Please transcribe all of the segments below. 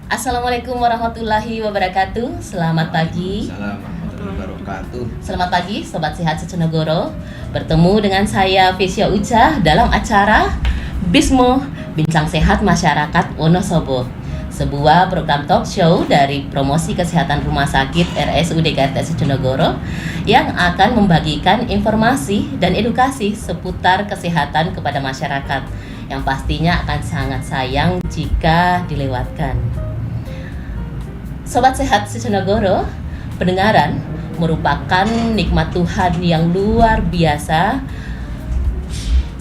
Assalamualaikum warahmatullahi wabarakatuh. Selamat pagi. Assalamualaikum warahmatullahi wabarakatuh. Selamat pagi Sobat Sehat Seconogoro. Bertemu dengan saya Vesya Uca dalam acara Bismo Bincang Sehat Masyarakat Wonosobo, sebuah program talk show dari promosi kesehatan rumah sakit RSUD KRT Seconogoro yang akan membagikan informasi dan edukasi seputar kesehatan kepada masyarakat yang pastinya akan sangat sayang jika dilewatkan. Sobat Sehat Seconogoro, pendengaran merupakan nikmat Tuhan yang luar biasa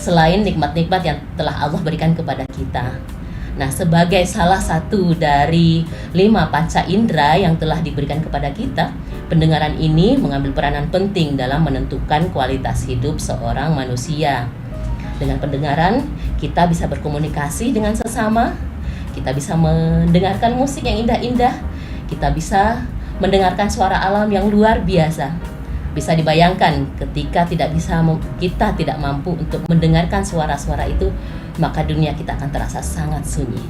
selain nikmat-nikmat yang telah Allah berikan kepada kita. Nah, sebagai salah satu dari 5 panca indera yang telah diberikan kepada kita, pendengaran ini mengambil peranan penting dalam menentukan kualitas hidup seorang manusia. Dengan pendengaran, kita bisa berkomunikasi dengan sesama, kita bisa mendengarkan musik yang indah-indah, kita bisa mendengarkan suara alam yang luar biasa. Bisa dibayangkan ketika kita tidak mampu untuk mendengarkan suara-suara itu, maka dunia kita akan terasa sangat sunyi.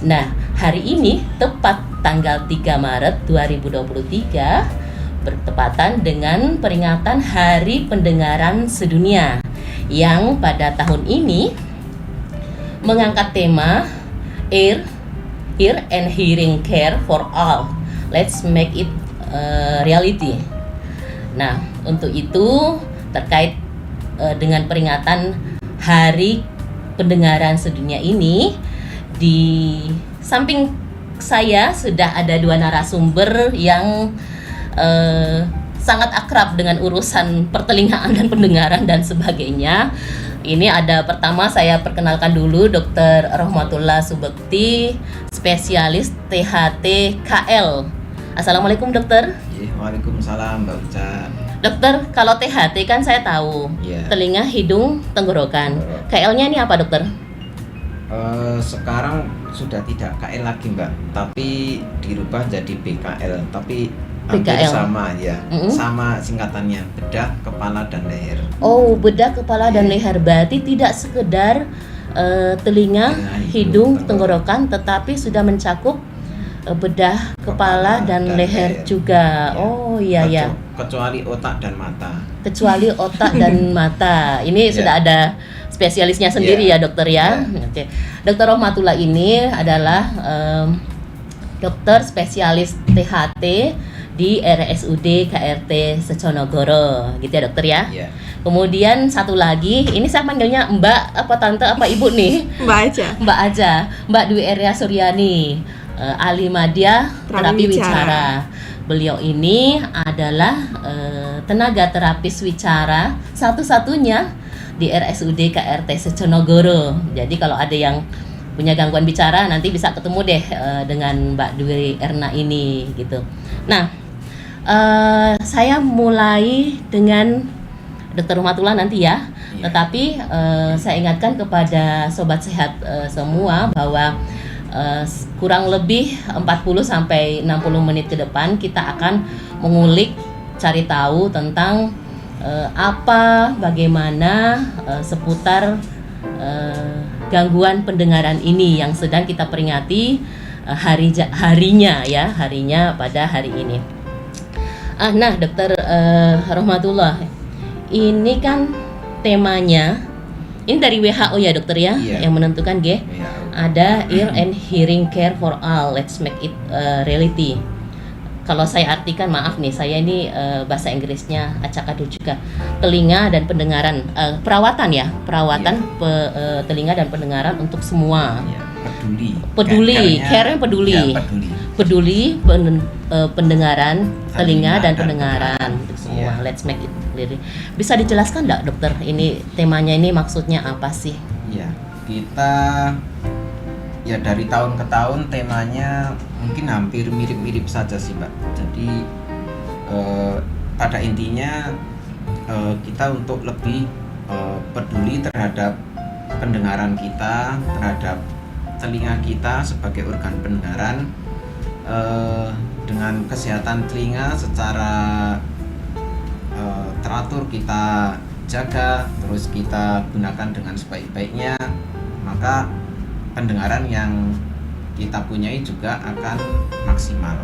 Nah, hari ini tepat tanggal 3 Maret 2023 bertepatan dengan peringatan Hari Pendengaran Sedunia yang pada tahun ini mengangkat tema Ear and Hearing Care for All. Let's make it reality. Nah, untuk itu terkait dengan peringatan Hari Pendengaran Sedunia ini, di samping saya sudah ada 2 narasumber yang sangat akrab dengan urusan pertelingaan dan pendengaran dan sebagainya. Ini ada pertama, saya perkenalkan dulu Dr. Rohmatullah Subekti, spesialis THT KL. Assalamualaikum dokter. Waalaikumsalam Mbak Uca. Dokter, kalau THT kan saya tahu, telinga, hidung, tenggorokan. KL-nya ini apa dokter? Sekarang sudah tidak KL lagi Mbak, tapi dirubah jadi BKL, tapi hampir BKL. sama ya, sama singkatannya, bedah, kepala, dan leher. Oh, bedah, kepala, dan leher. Berarti tidak sekedar telinga, hidung, tenggorokan, tetapi sudah mencakup bedah, kepala, dan leher juga. Ya. Oh iya ya. Kecuali otak dan mata. Kecuali otak dan mata. Ini sudah ada spesialisnya sendiri ya dokter ya. Oke. Dokter Rohmatullah ini adalah dokter spesialis THT di RSUD KRT Seconogoro, gitu ya dokter ya. Kemudian satu lagi, ini saya panggilnya Mbak apa tante apa ibu nih? Mbak aja. Mbak aja, Mbak Dwi Eria Suryani, ahli madya terapi wicara. Beliau ini adalah tenaga terapis wicara satu-satunya di RSUD KRT Seconogoro. Jadi kalau ada yang punya gangguan bicara, nanti bisa ketemu deh dengan Mbak Dwi Erna ini gitu. Nah, saya mulai dengan Dr. Rohmatullah nanti ya. Tetapi saya ingatkan kepada sobat sehat semua bahwa kurang lebih 40 sampai 60 menit ke depan kita akan mengulik, cari tahu tentang bagaimana seputar gangguan pendengaran ini yang sedang kita peringati harinya pada hari ini. Nah, Dokter Rohmatullah, ini kan temanya ini dari WHO ya dokter ya, yang menentukan ada Ear and Hearing Care for All, let's make it reality. Kalau saya artikan, maaf nih, saya ini bahasa Inggrisnya acak-adul juga. Telinga dan pendengaran, perawatan telinga dan pendengaran untuk semua. Peduli, care-nya peduli. Pendengaran, telinga dan pendengaran untuk semua. Let's make it clear. Bisa dijelaskan enggak dokter, ini temanya ini maksudnya apa sih? Ya, kita dari tahun ke tahun temanya mungkin hampir mirip-mirip saja sih Mbak. Jadi pada intinya kita untuk lebih peduli terhadap pendengaran kita, terhadap telinga kita sebagai organ pendengaran, dengan kesehatan telinga secara teratur kita jaga, terus kita gunakan dengan sebaik-baiknya, maka pendengaran yang kita punyai juga akan maksimal.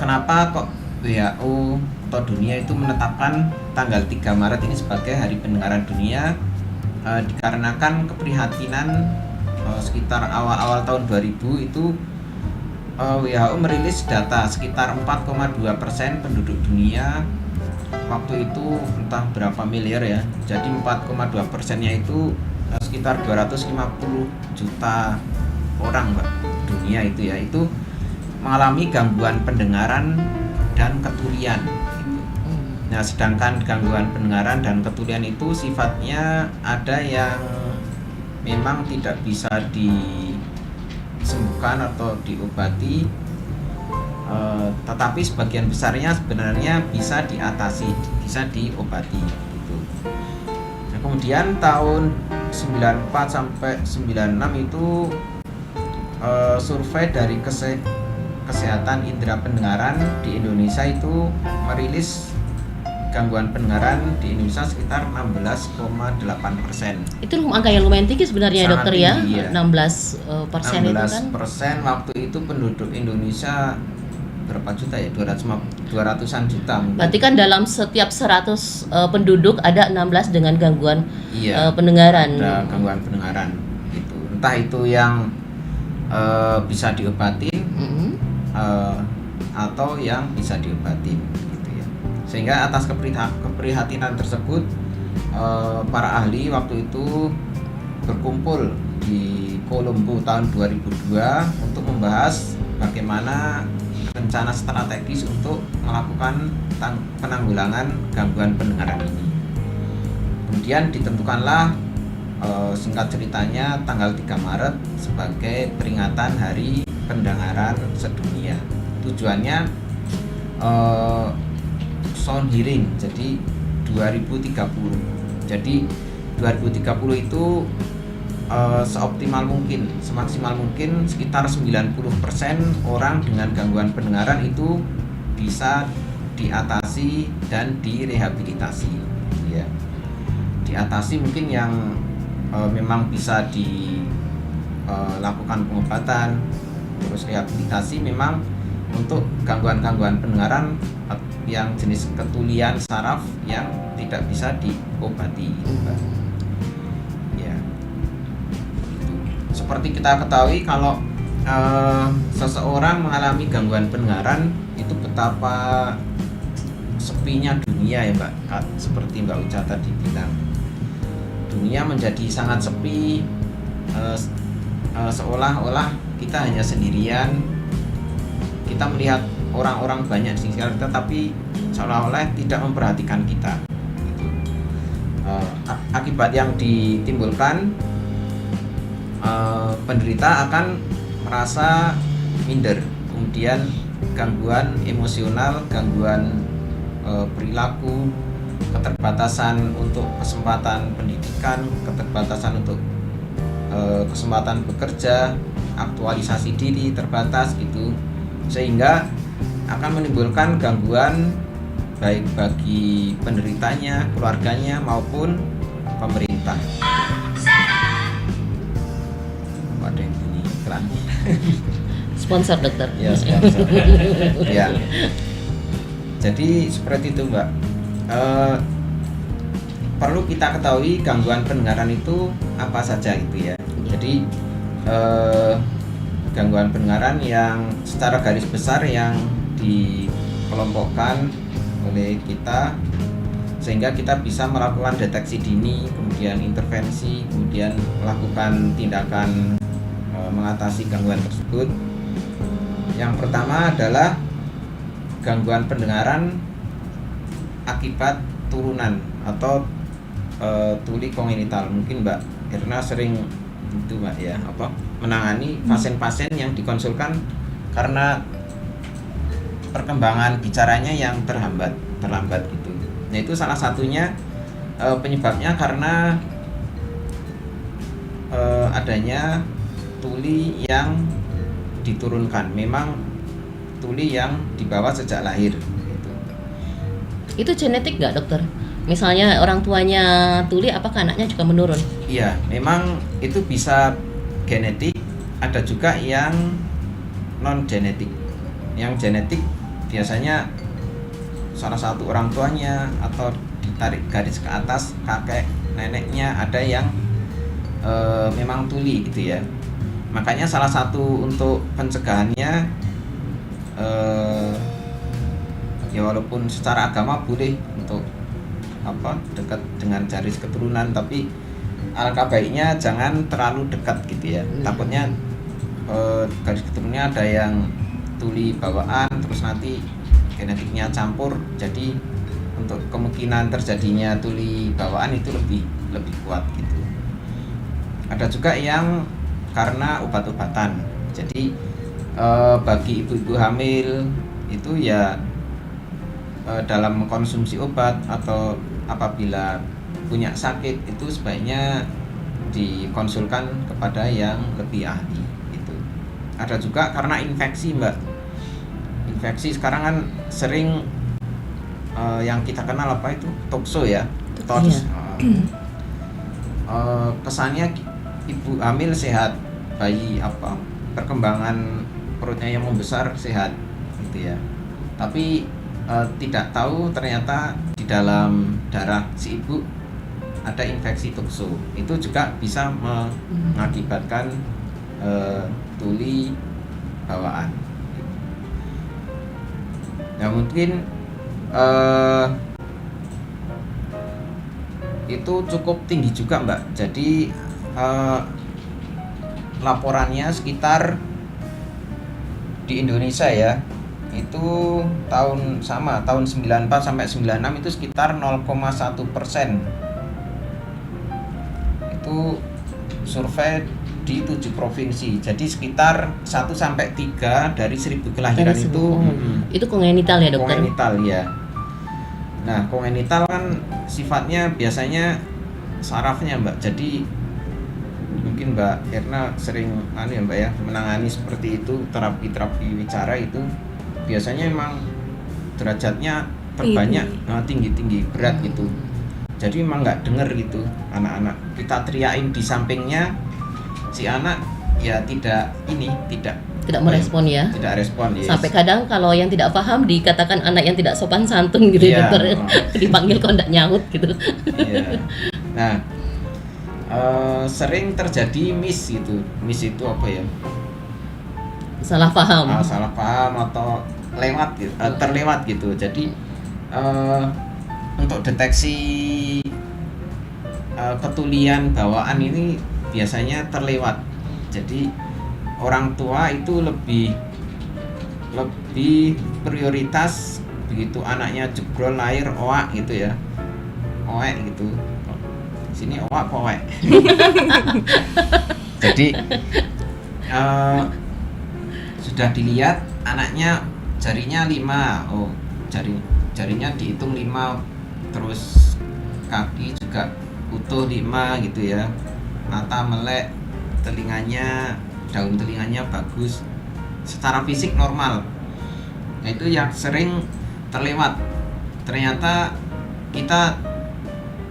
Kenapa kok WHO atau dunia itu menetapkan tanggal 3 Maret ini sebagai Hari Pendengaran Dunia? Dikarenakan keprihatinan sekitar awal-awal tahun 2000 itu WHO merilis data sekitar 4,2% penduduk dunia waktu itu entah berapa miliar ya. Jadi 4,2%-nya itu sekitar 250 juta orang Mbak, dunia itu ya, itu mengalami gangguan pendengaran dan ketulian gitu. Nah, sedangkan gangguan pendengaran dan ketulian itu sifatnya ada yang memang tidak bisa disembuhkan atau diobati, tetapi sebagian besarnya sebenarnya bisa diatasi, bisa diobati gitu. Nah, kemudian tahun 94 sampai 96 itu survei dari kesehatan indera pendengaran di Indonesia itu merilis gangguan pendengaran di Indonesia sekitar 16,8%. Itu angka yang lumayan tinggi sebenarnya. Sangat dokter tinggi, ya, ya. 16% itu kan. 16% waktu itu penduduk Indonesia berapa juta ya? 200-an juta mungkin. Berarti kan dalam setiap 100 penduduk ada 16 dengan gangguan pendengaran. Ada gangguan pendengaran gitu. Entah itu yang bisa diobatin atau yang bisa diobatin gitu ya. Sehingga atas keprihatinan tersebut para ahli waktu itu berkumpul di Kolombo tahun 2002 untuk membahas bagaimana rencana strategis untuk melakukan penanggulangan gangguan pendengaran ini. Kemudian ditentukanlah singkat ceritanya tanggal 3 Maret sebagai peringatan Hari Pendengaran Sedunia. Tujuannya sound hearing, jadi 2030. Jadi 2030 itu seoptimal mungkin, semaksimal mungkin sekitar 90% orang dengan gangguan pendengaran itu bisa diatasi dan direhabilitasi ya. Diatasi mungkin yang memang bisa dilakukan pengobatan, terus rehabilitasi memang untuk gangguan-gangguan pendengaran yang jenis ketulian saraf yang tidak bisa diobati ya. Seperti kita ketahui kalau seseorang mengalami gangguan pendengaran itu betapa sepinya dunia ya Mbak, seperti Mbak Uca tadi bilang, dunia menjadi sangat sepi, seolah-olah kita hanya sendirian. Kita melihat orang-orang banyak di sekitar kita tapi seolah-olah tidak memperhatikan kita gitu. Akibat yang ditimbulkan, penderita akan merasa minder, kemudian gangguan emosional, gangguan perilaku, keterbatasan untuk kesempatan pendidikan, keterbatasan untuk kesempatan bekerja, aktualisasi diri terbatas gitu, sehingga akan menimbulkan gangguan baik bagi penderitanya, keluarganya maupun pemerintah. Ada yang bunyi iklan. Sponsor dokter. Ya, sponsor. Ya. Jadi seperti itu Mbak. Perlu kita ketahui gangguan pendengaran itu apa saja gitu ya. Jadi gangguan pendengaran yang secara garis besar yang dikelompokkan oleh kita sehingga kita bisa melakukan deteksi dini, kemudian intervensi, kemudian melakukan tindakan mengatasi gangguan tersebut. Yang pertama adalah gangguan pendengaran akibat turunan atau tuli kongenital. Mungkin Mbak Irna sering itu Mbak ya, menangani pasien-pasien yang dikonsulkan karena perkembangan bicaranya yang terlambat gitu. Nah, itu salah satunya penyebabnya karena adanya tuli yang diturunkan. Memang tuli yang dibawa sejak lahir gitu. Itu genetik nggak dokter? Misalnya orang tuanya tuli, apakah anaknya juga menurun? Iya, memang itu bisa genetik, ada juga yang non genetik. Yang genetik biasanya salah satu orang tuanya atau ditarik garis ke atas kakek neneknya ada yang memang tuli gitu ya. Makanya salah satu untuk pencegahannya ya walaupun secara agama boleh untuk dekat dengan garis keturunan, tapi alangkah baiknya jangan terlalu dekat gitu ya. Takutnya garis keturunannya ada yang tuli bawaan terus nanti genetiknya campur, jadi untuk kemungkinan terjadinya tuli bawaan itu lebih kuat gitu. Ada juga yang karena obat-obatan. Jadi bagi ibu-ibu hamil itu ya dalam mengkonsumsi obat atau apabila punya sakit itu sebaiknya dikonsulkan kepada yang lebih ahli gitu. Ada juga karena infeksi, Mbak. Infeksi sekarang kan sering yang kita kenal apa itu tokso ya, TORS. Kesannya ibu hamil sehat, bayi perkembangan perutnya yang membesar sehat gitu ya. Tapi tidak tahu ternyata di dalam darah si ibu ada infeksi tokso. Itu juga bisa mengakibatkan tuli bawaan. Nah mungkin itu cukup tinggi juga, Mbak. Jadi laporannya sekitar di Indonesia ya itu tahun 94 sampai 96 itu sekitar 0,1%. Itu survei di 7 provinsi. Jadi sekitar 1 sampai 3 dari 1000 kelahiran itu kongenital ya, Dokter? Kongenital ya. Nah, kongenital kan sifatnya biasanya sarafnya, Mbak. Jadi mungkin Mbak Erna sering ya Mbak ya menangani seperti itu, terapi wicara itu biasanya memang derajatnya terbanyak tinggi berat gitu. Jadi memang nggak denger gitu anak-anak. Kita teriakin di sampingnya si anak ya tidak merespon ya. Tidak respon ya. Sampai kadang kalau yang tidak paham dikatakan anak yang tidak sopan santun gitu ya, Dokter. Dipanggil kok nggak nyaut gitu. Iya. Nah, sering terjadi miss gitu. Miss itu apa ya? Salah paham atau lewat gitu, terlewat gitu. Jadi untuk deteksi ketulian bawaan ini biasanya terlewat. Jadi orang tua itu lebih prioritas begitu anaknya jebrol lahir oak gitu ya, oek gitu. Sini oak oek. Jadi sudah dilihat anaknya jarinya 5, jarinya dihitung 5, terus kaki juga utuh 5 gitu ya, mata melek, daun telinganya bagus, secara fisik normal. Nah itu yang sering terlewat. Ternyata kita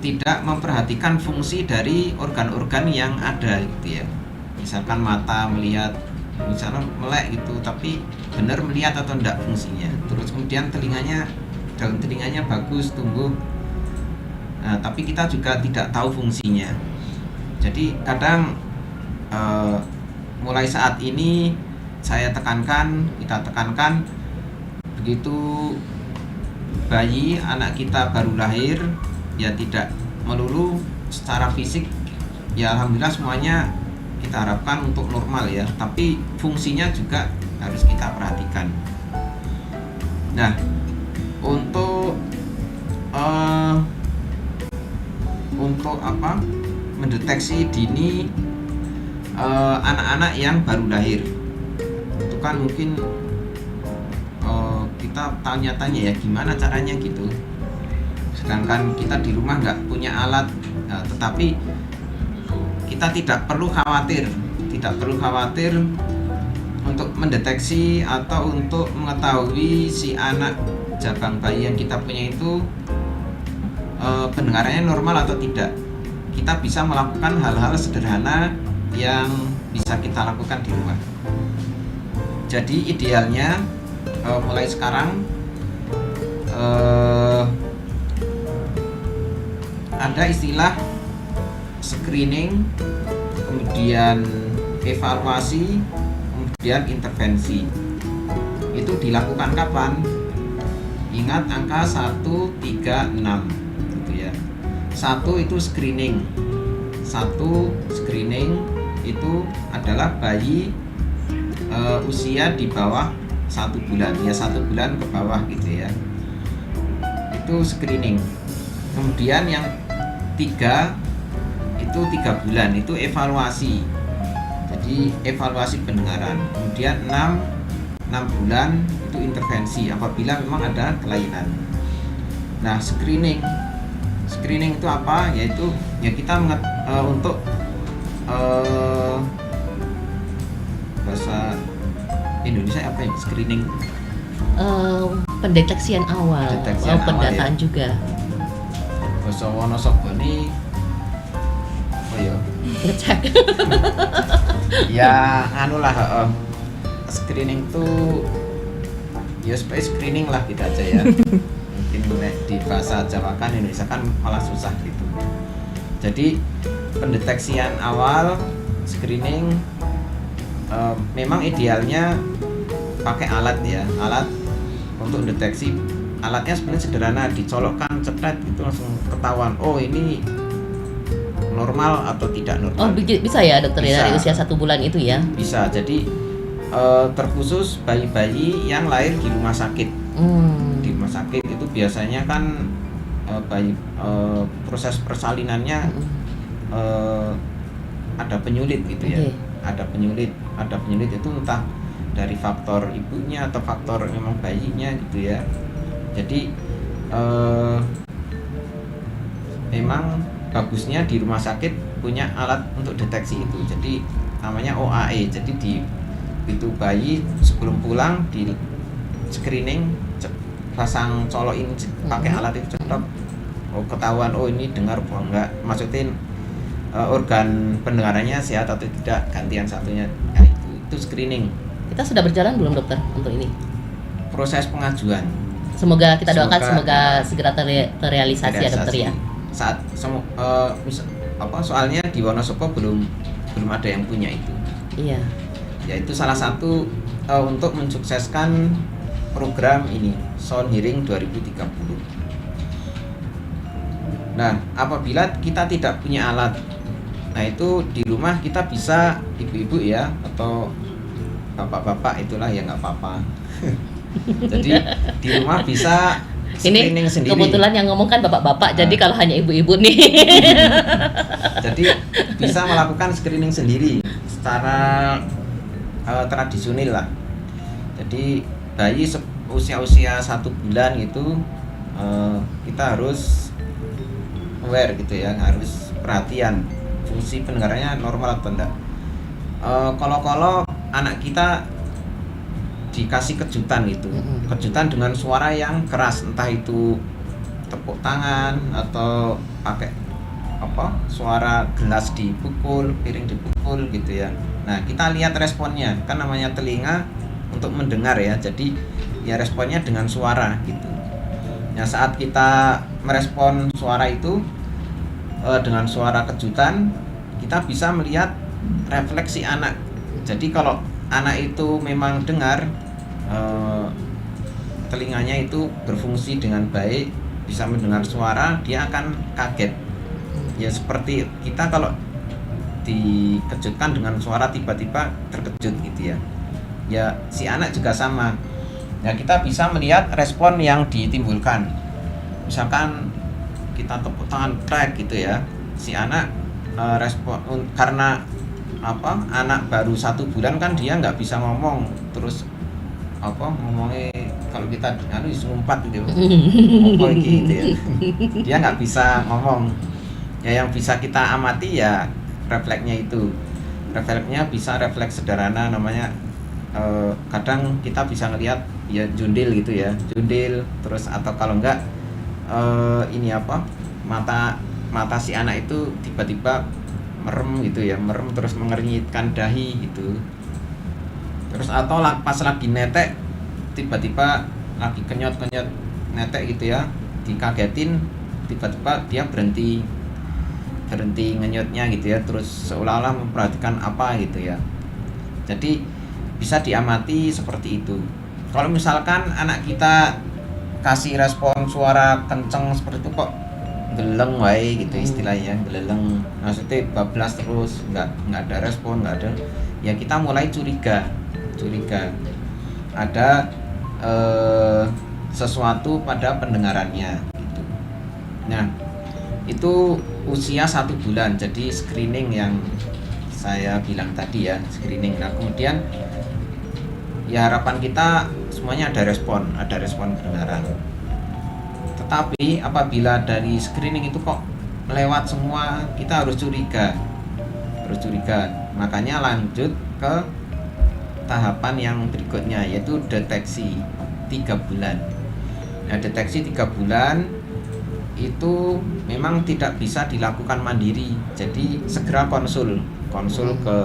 tidak memperhatikan fungsi dari organ-organ yang ada gitu ya. Misalkan mata melihat, misalnya melek gitu, tapi benar melihat atau enggak fungsinya. Terus kemudian daun telinganya bagus, tumbuh. Nah, tapi kita juga tidak tahu fungsinya. Jadi kadang mulai saat ini kita tekankan begitu bayi anak kita baru lahir ya tidak melulu secara fisik ya alhamdulillah semuanya kita harapkan untuk normal ya, tapi fungsinya juga harus kita perhatikan. Nah, untuk mendeteksi dini anak-anak yang baru lahir itu kan mungkin kita tanya-tanya ya gimana caranya gitu, sedangkan kita di rumah nggak punya alat. Tetapi kita tidak perlu khawatir untuk mendeteksi atau untuk mengetahui si anak jabang bayi yang kita punya itu pendengarannya normal atau tidak. Kita bisa melakukan hal-hal sederhana yang bisa kita lakukan di rumah. Jadi idealnya mulai sekarang ada istilah screening, kemudian evaluasi, kemudian intervensi. Itu dilakukan kapan? Ingat angka 136 gitu ya. 1 itu screening. 1 screening itu adalah bayi usia di bawah 1 bulan, ya 1 bulan ke bawah gitu ya. Itu screening. Kemudian yang 3 itu 3 bulan, itu evaluasi. Jadi evaluasi pendengaran. Kemudian 6 bulan itu intervensi apabila memang ada kelainan. Nah, screening itu apa? Yaitu ya kita untuk bahasa Indonesia apa ya? Screening pendeteksian awal, Pendeteksian awal, pendataan ya. juga. Bahasa Wonosobo apa ya? Ngecek. Ya anulah screening tuh ya supaya screening lah gitu aja ya. Mungkin di bahasa Jawa kan, Indonesia kan malah susah gitu. Jadi pendeteksian awal, screening, memang idealnya pakai alat ya, alat untuk deteksi. Alatnya sebenarnya sederhana, dicolokkan cepet gitu langsung ketahuan, oh ini normal atau tidak normal. Oh bisa ya dokter ya, Bisa. dari usia 1 bulan itu ya? Bisa, jadi terkhusus bayi-bayi yang lahir di rumah sakit. Di rumah sakit itu biasanya kan proses persalinannya ada penyulit gitu ya. Okay. Ada penyulit itu entah dari faktor ibunya atau faktor memang bayinya gitu ya. Jadi memang bagusnya di rumah sakit punya alat untuk deteksi itu. Jadi namanya OAE. Jadi itu bayi sebelum pulang di screening, pasang colokin pakai alat itu cetok, ketahuan oh ini dengar apa enggak, maksudnya organ pendengarannya sehat atau tidak, gantian satunya. Nah, itu screening. Kita sudah berjalan belum dokter untuk ini? Proses pengajuan. Semoga kita doakan Semoga, segera terrealisasi ya dokter ya. Saat soalnya di Wonosobo belum ada yang punya itu. Iya. Ya itu salah satu untuk mensukseskan program ini Sound Hearing 2030. Nah, apabila kita tidak punya alat, nah itu di rumah kita bisa, ibu-ibu ya atau bapak-bapak itulah ya nggak apa-apa. Jadi di rumah bisa screening Ini sendiri. kebetulan yang ngomong kan bapak-bapak, jadi kalau hanya ibu-ibu nih. Jadi bisa melakukan screening sendiri secara tradisional lah. Jadi bayi usia 1 bulan itu kita harus aware gitu ya, harus perhatian fungsi pendengarannya normal atau enggak. Kalau anak kita dikasih kejutan gitu, kejutan dengan suara yang keras, entah itu tepuk tangan atau pakai suara gelas dipukul, piring dipukul gitu ya. Nah, kita lihat responnya, kan namanya telinga untuk mendengar ya, jadi ya responnya dengan suara gitu. Nah, saat kita merespon suara itu dengan suara kejutan, kita bisa melihat refleksi anak. Jadi kalau anak itu memang dengar, telinganya itu berfungsi dengan baik, bisa mendengar suara, dia akan kaget. Ya seperti kita kalau dikejutkan dengan suara tiba-tiba terkejut gitu ya. Ya si anak juga sama. Ya kita bisa melihat respon yang ditimbulkan. Misalkan kita tepuk tangan trek gitu ya, si anak respon karena anak baru 1 bulan kan dia nggak bisa ngomong, terus ngomongnya kalau kita ngumpat gitu, gitu ya, dia nggak bisa ngomong. Ya yang bisa kita amati ya refleksnya itu, refleksnya bisa refleks sederhana namanya. Kadang kita bisa ngelihat ya jundil gitu ya, jundil terus, atau kalau enggak mata si anak itu tiba-tiba merem gitu ya, merem terus mengernyitkan dahi gitu. Terus atau pas lagi netek tiba-tiba lagi kenyot-kenyot netek gitu ya, dikagetin tiba-tiba dia berhenti ngenyotnya gitu ya, terus seolah-olah memperhatikan apa gitu ya. Jadi bisa diamati seperti itu. Kalau misalkan anak kita kasih respon suara kenceng seperti itu kok geleng wae gitu istilahnya, geleng, maksudnya bablas terus, nggak ada respon, nggak ada, ya kita mulai curiga ada sesuatu pada pendengarannya gitu. Nah itu usia 1 bulan, jadi screening yang saya bilang tadi ya, screening. Nah kemudian ya harapan kita semuanya ada respon kedengaran. Tetapi apabila dari screening itu kok lewat semua, kita harus curiga. Makanya lanjut ke tahapan yang berikutnya, yaitu deteksi 3 bulan. Nah deteksi 3 bulan itu memang tidak bisa dilakukan mandiri, jadi segera konsul ke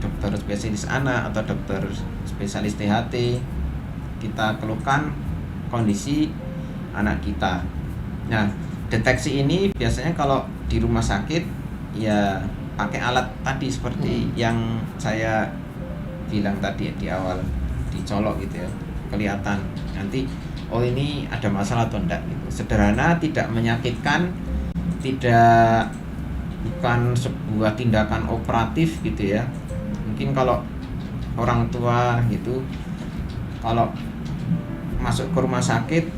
dokter spesialis anak atau dokter spesialis THT. Kita keluhkan kondisi anak kita. Nah deteksi ini biasanya kalau di rumah sakit ya pakai alat tadi seperti yang saya bilang tadi di awal, dicolok gitu ya, kelihatan nanti oh ini ada masalah atau enggak gitu. Sederhana, tidak menyakitkan, bukan sebuah tindakan operatif gitu ya. Mungkin kalau orang tua gitu, kalau masuk ke rumah sakit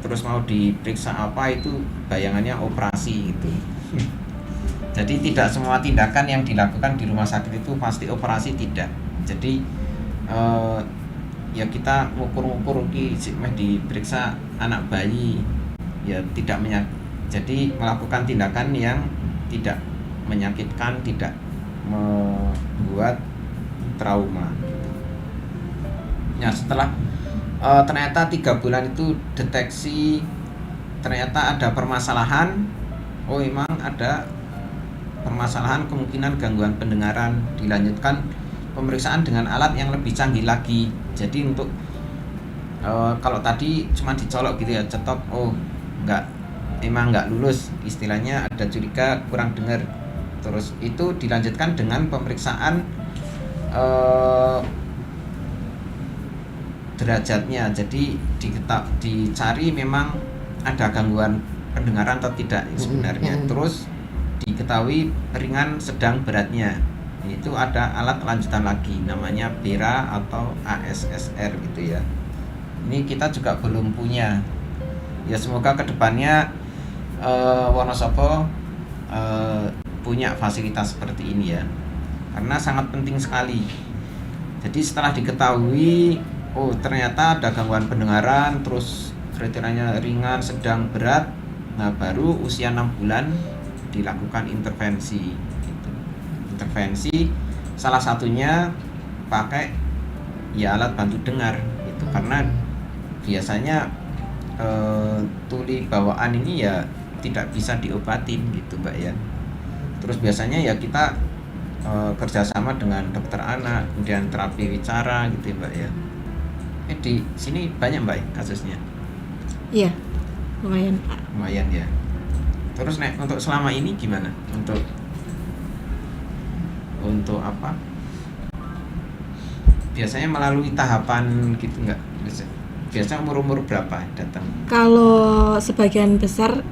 terus mau diperiksa apa, itu bayangannya operasi gitu. Jadi tidak semua tindakan yang dilakukan di rumah sakit itu pasti operasi, tidak. Jadi ya kita ngukur diperiksa anak bayi ya tidak jadi melakukan tindakan yang tidak menyakitkan, tidak membuat trauma. Nah setelah ternyata 3 bulan itu deteksi, ternyata ada permasalahan, oh memang ada permasalahan, kemungkinan gangguan pendengaran, dilanjutkan pemeriksaan dengan alat yang lebih canggih lagi. Jadi untuk kalau tadi cuma dicolok gitu ya, cetok, oh emang nggak lulus, istilahnya ada curiga kurang dengar. Terus itu dilanjutkan dengan pemeriksaan derajatnya, jadi dicari memang ada gangguan pendengaran atau tidak sebenarnya. Terus diketahui ringan, sedang, beratnya. Itu ada alat lanjutan lagi namanya BERA atau ASSR gitu ya. Ini kita juga belum punya. Ya semoga kedepannya Wonosobo punya fasilitas seperti ini ya, karena sangat penting sekali. Jadi setelah diketahui oh ternyata ada gangguan pendengaran, terus kriterianya ringan, sedang, berat, nah baru usia 6 bulan dilakukan intervensi gitu. Intervensi salah satunya pakai ya alat bantu dengar gitu, karena biasanya tuli bawaan ini ya tidak bisa diobatin gitu Mbak ya. Terus biasanya ya kita kerjasama dengan dokter anak, kemudian terapi wicara gitu Mbak ya. Di sini banyak Mbak kasusnya? Iya, lumayan ya. Terus untuk selama ini gimana? Untuk apa? Biasanya melalui tahapan gitu nggak? Biasanya umur berapa datang? Kalau sebagian besar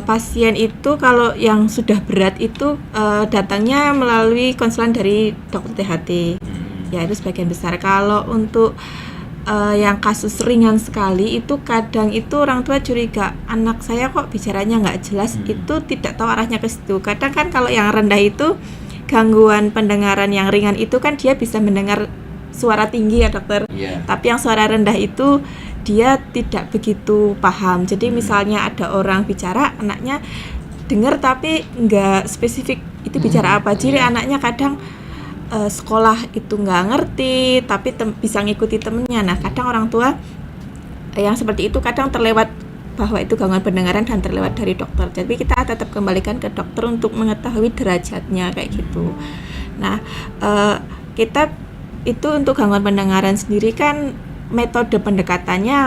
pasien itu kalau yang sudah berat itu datangnya melalui konselan dari dokter THT. Ya itu sebagian besar. Kalau untuk yang kasus ringan sekali itu kadang itu orang tua curiga anak saya kok bicaranya nggak jelas, itu tidak tahu arahnya ke situ. Kadang kan kalau yang rendah itu gangguan pendengaran yang ringan itu kan dia bisa mendengar suara tinggi ya dokter. Tapi yang suara rendah itu dia tidak begitu paham. Jadi misalnya ada orang bicara, anaknya dengar tapi nggak spesifik itu bicara apa. Jadi anaknya kadang sekolah itu nggak ngerti, tapi bisa ngikuti temennya. Nah kadang orang tua yang seperti itu kadang terlewat bahwa itu gangguan pendengaran dan terlewat dari dokter. Jadi kita tetap kembalikan ke dokter untuk mengetahui derajatnya kayak gitu. Nah, kita itu untuk gangguan pendengaran sendiri kan metode pendekatannya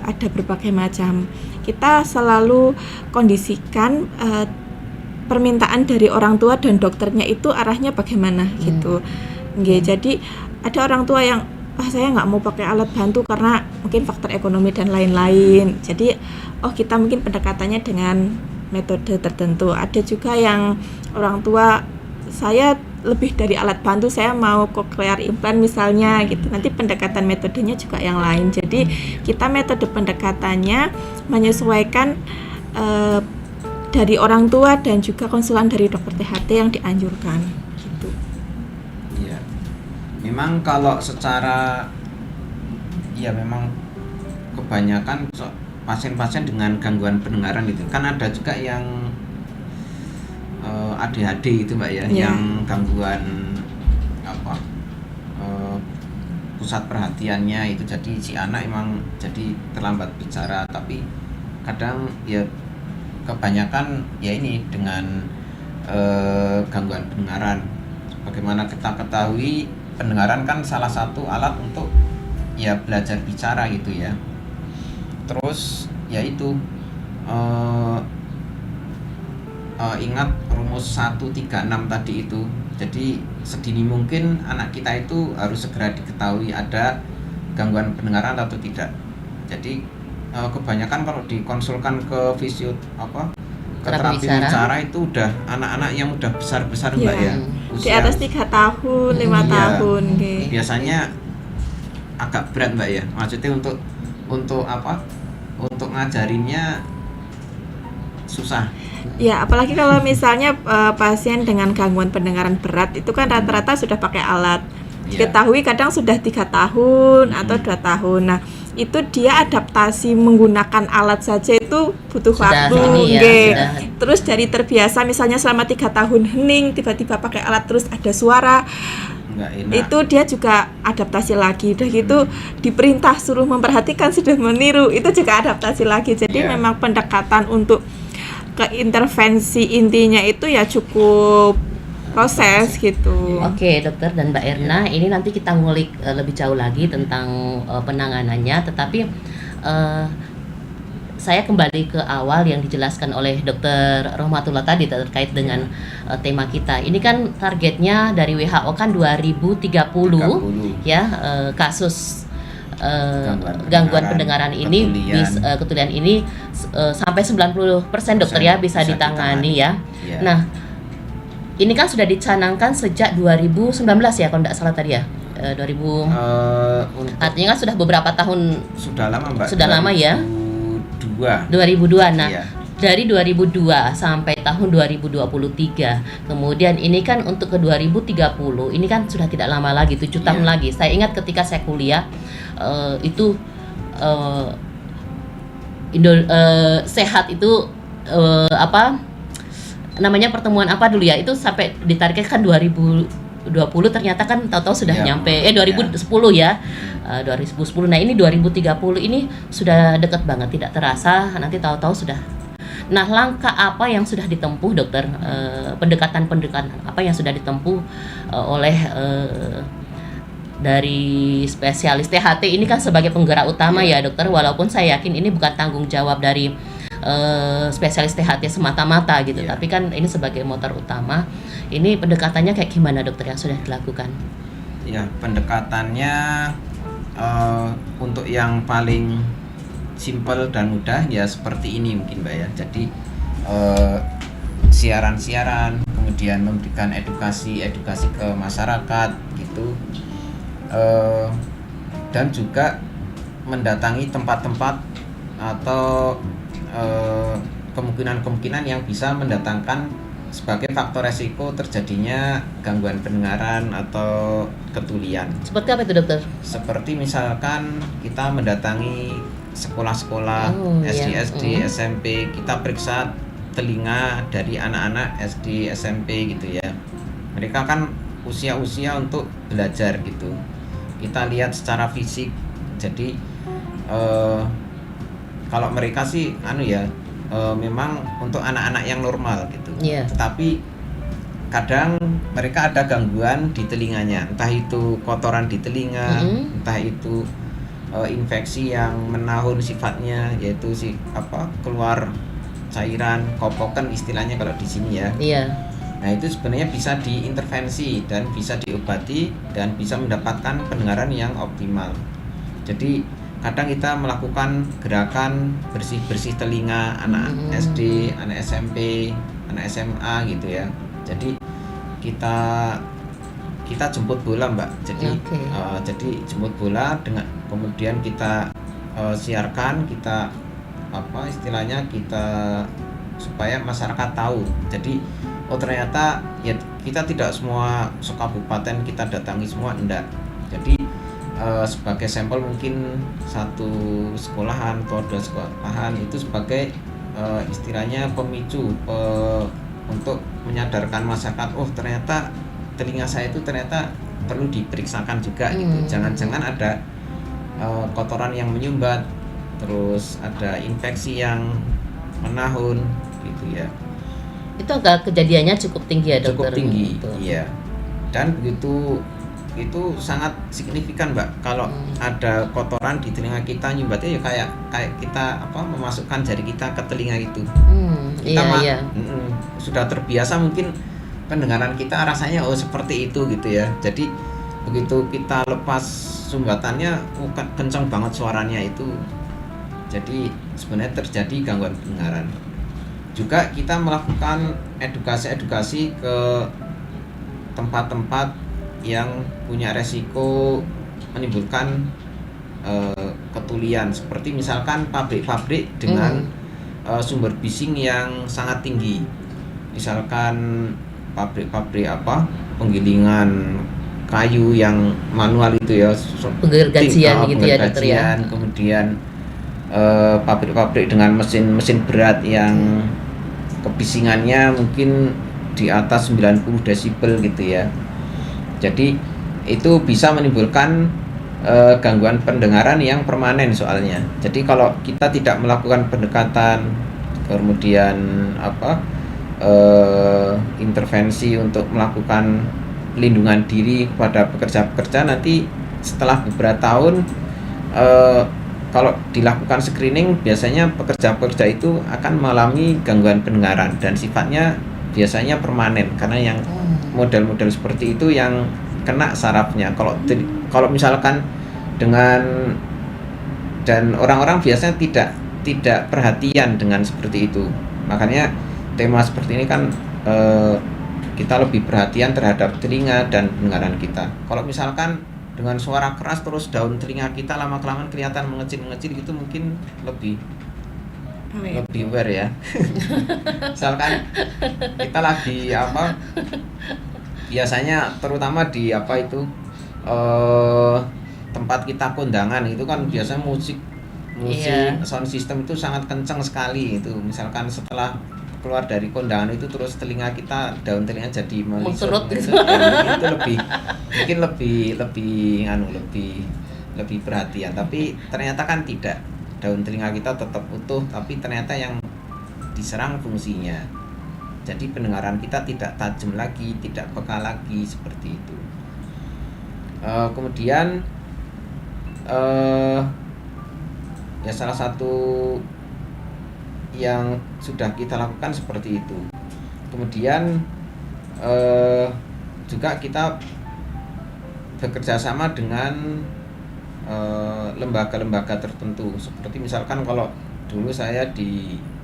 ada berbagai macam. Kita selalu kondisikan permintaan dari orang tua dan dokternya itu arahnya bagaimana gitu. Jadi ada orang tua yang saya nggak mau pakai alat bantu karena mungkin faktor ekonomi dan lain-lain. Jadi kita mungkin pendekatannya dengan metode tertentu. Ada juga yang orang tua saya lebih dari alat bantu, saya mau cochlear implant misalnya gitu. Nanti pendekatan metodenya juga yang lain. Jadi kita metode pendekatannya menyesuaikan dari orang tua dan juga konsulan dari dokter THT yang dianjurkan gitu. Iya. Memang kalau secara memang kebanyakan pasien-pasien dengan gangguan pendengaran itu kan ada juga yang ADHD itu Mbak ya, yang gangguan pusat perhatiannya itu, jadi si anak emang jadi terlambat bicara, tapi kadang ya kebanyakan ya ini dengan gangguan pendengaran. Bagaimana kita ketahui, pendengaran kan salah satu alat untuk ya belajar bicara gitu ya. Terus ya itu ingat rumus 136 tadi itu. Jadi sedini mungkin anak kita itu harus segera diketahui ada gangguan pendengaran atau tidak. Jadi kebanyakan kalau dikonsulkan ke terapi bicara itu udah anak-anak yang udah besar-besar Mbak ya. Di atas 3 tahun, 5 tahun gitu. Biasanya agak berat Mbak ya. Maksudnya untuk ngajarinnya susah. Ya, apalagi kalau misalnya pasien dengan gangguan pendengaran berat itu kan rata-rata sudah pakai alat. Diketahui kadang sudah 3 tahun atau 2 tahun. Nah, itu dia adaptasi menggunakan alat saja itu butuh waktu. Terus dari terbiasa misalnya selama 3 tahun hening, tiba-tiba pakai alat terus ada suara. Itu dia juga adaptasi lagi. Udah gitu diperintah suruh memperhatikan sudah meniru, itu juga adaptasi lagi. Jadi memang pendekatan untuk keintervensi intinya itu ya cukup proses gitu. Oke, dokter dan Mbak Erna, ini nanti kita ngulik lebih jauh lagi tentang penanganannya, tetapi saya kembali ke awal yang dijelaskan oleh Dokter Rohmatullah tadi terkait dengan tema kita. Ini kan targetnya dari WHO kan 2030 ya, kasus gangguan pendengaran ini ketulian ini sampai 90% dokter ya bisa ditangani ya. Nah, ini kan sudah dicanangkan sejak 2019 ya kalau tidak salah tadi ya. 2000 artinya kan sudah beberapa tahun, sudah lama Mbak. Sudah lama ya. 2002. Nah, dari 2002 sampai tahun 2023. Kemudian ini kan untuk ke 2030, ini kan sudah tidak lama lagi, 7 tahun lagi. Saya ingat ketika saya kuliah itu sehat itu namanya pertemuan apa dulu ya, itu sampai ditargetkan 2020, ternyata kan tahu-tahu sudah nyampe 2010 ya. 2010. Nah, ini 2030 ini sudah dekat banget, tidak terasa nanti tahu-tahu sudah. Nah, langkah apa yang sudah ditempuh dokter, pendekatan apa yang sudah ditempuh oleh dari spesialis THT ini kan sebagai penggerak utama ya dokter, walaupun saya yakin ini bukan tanggung jawab dari spesialis THT semata-mata gitu, tapi kan ini sebagai motor utama. Ini pendekatannya kayak gimana dokter yang sudah dilakukan? Ya, pendekatannya untuk yang paling simple dan mudah ya seperti ini mungkin Mbak ya. Jadi siaran-siaran, kemudian memberikan edukasi ke masyarakat gitu, dan juga mendatangi tempat-tempat atau kemungkinan-kemungkinan yang bisa mendatangkan sebagai faktor resiko terjadinya gangguan pendengaran atau ketulian. Seperti apa itu dokter? Seperti misalkan kita mendatangi sekolah-sekolah SD, SMP, kita periksa telinga dari anak-anak SD, SMP gitu ya. Mereka kan usia-usia untuk belajar gitu. Kita lihat secara fisik. Jadi kalau mereka sih memang untuk anak-anak yang normal gitu. Iya. Tetapi kadang mereka ada gangguan di telinganya, entah itu kotoran di telinga, entah itu infeksi yang menahun sifatnya, yaitu keluar cairan, kopokan istilahnya kalau di sini ya. Iya. Nah itu sebenarnya bisa diintervensi dan bisa diobati dan bisa mendapatkan pendengaran yang optimal. Jadi kadang kita melakukan gerakan bersih-bersih telinga anak SD, anak SMP, anak SMA gitu ya. Jadi kita jemput bola Mbak. Jadi jadi jemput bola dengan kemudian kita siarkan, kita istilahnya kita supaya masyarakat tahu. Jadi ternyata ya kita tidak semua sekabupaten kita datangi semua, enggak. Jadi sebagai sampel mungkin satu sekolahan atau 2 sekolahan itu sebagai istilahnya pemicu untuk menyadarkan masyarakat, ternyata telinga saya itu ternyata perlu diperiksakan juga gitu. Jangan-jangan ada kotoran yang menyumbat, terus ada infeksi yang menahun gitu ya. Itu angka kejadiannya cukup tinggi ya dokter? Cukup tinggi, gitu. iya. Dan begitu itu sangat signifikan Mbak. Kalau ada kotoran di telinga kita nyumbatnya ya kayak kita memasukkan jari kita ke telinga itu. Kita sudah terbiasa, mungkin pendengaran kita rasanya seperti itu gitu ya. Jadi begitu kita lepas sumbatannya kencang banget suaranya itu. Jadi sebenarnya terjadi gangguan pendengaran. Juga kita melakukan edukasi ke tempat-tempat yang punya resiko menimbulkan ketulian, seperti misalkan pabrik-pabrik dengan sumber bising yang sangat tinggi. Misalkan pabrik-pabrik penggilingan kayu yang manual itu ya, penggergajian gitu ya dokter ya. Kemudian pabrik-pabrik dengan mesin berat yang kebisingannya mungkin di atas 90 desibel gitu ya. Jadi itu bisa menimbulkan gangguan pendengaran yang permanen soalnya. Jadi kalau kita tidak melakukan pendekatan, kemudian intervensi untuk melakukan pelindungan diri kepada pekerja-pekerja, nanti setelah beberapa tahun kalau dilakukan screening, biasanya pekerja-pekerja itu akan mengalami gangguan pendengaran dan sifatnya biasanya permanen, karena yang model-model seperti itu yang kena sarafnya. Kalau misalkan dan orang-orang biasanya tidak perhatian dengan seperti itu. Makanya tema seperti ini kan kita lebih perhatian terhadap telinga dan pendengaran kita. Kalau misalkan dengan suara keras terus daun telinga kita lama-kelamaan kelihatan mengecil-mengecil gitu, mungkin lebih aware ya. Misalkan kita lagi biasanya terutama di tempat kita kondangan itu kan biasanya musik sound system itu sangat kencang sekali itu. Misalkan setelah keluar dari kondangan itu terus telinga kita, daun telinga jadi melisut gitu. Itu lebih perhatian, tapi ternyata kan tidak, daun telinga kita tetap utuh, tapi ternyata yang diserang fungsinya. Jadi pendengaran kita tidak tajam lagi, tidak peka lagi seperti itu. Kemudian ya salah satu yang sudah kita lakukan seperti itu. Kemudian juga kita bekerja sama dengan lembaga-lembaga tertentu, seperti misalkan kalau dulu saya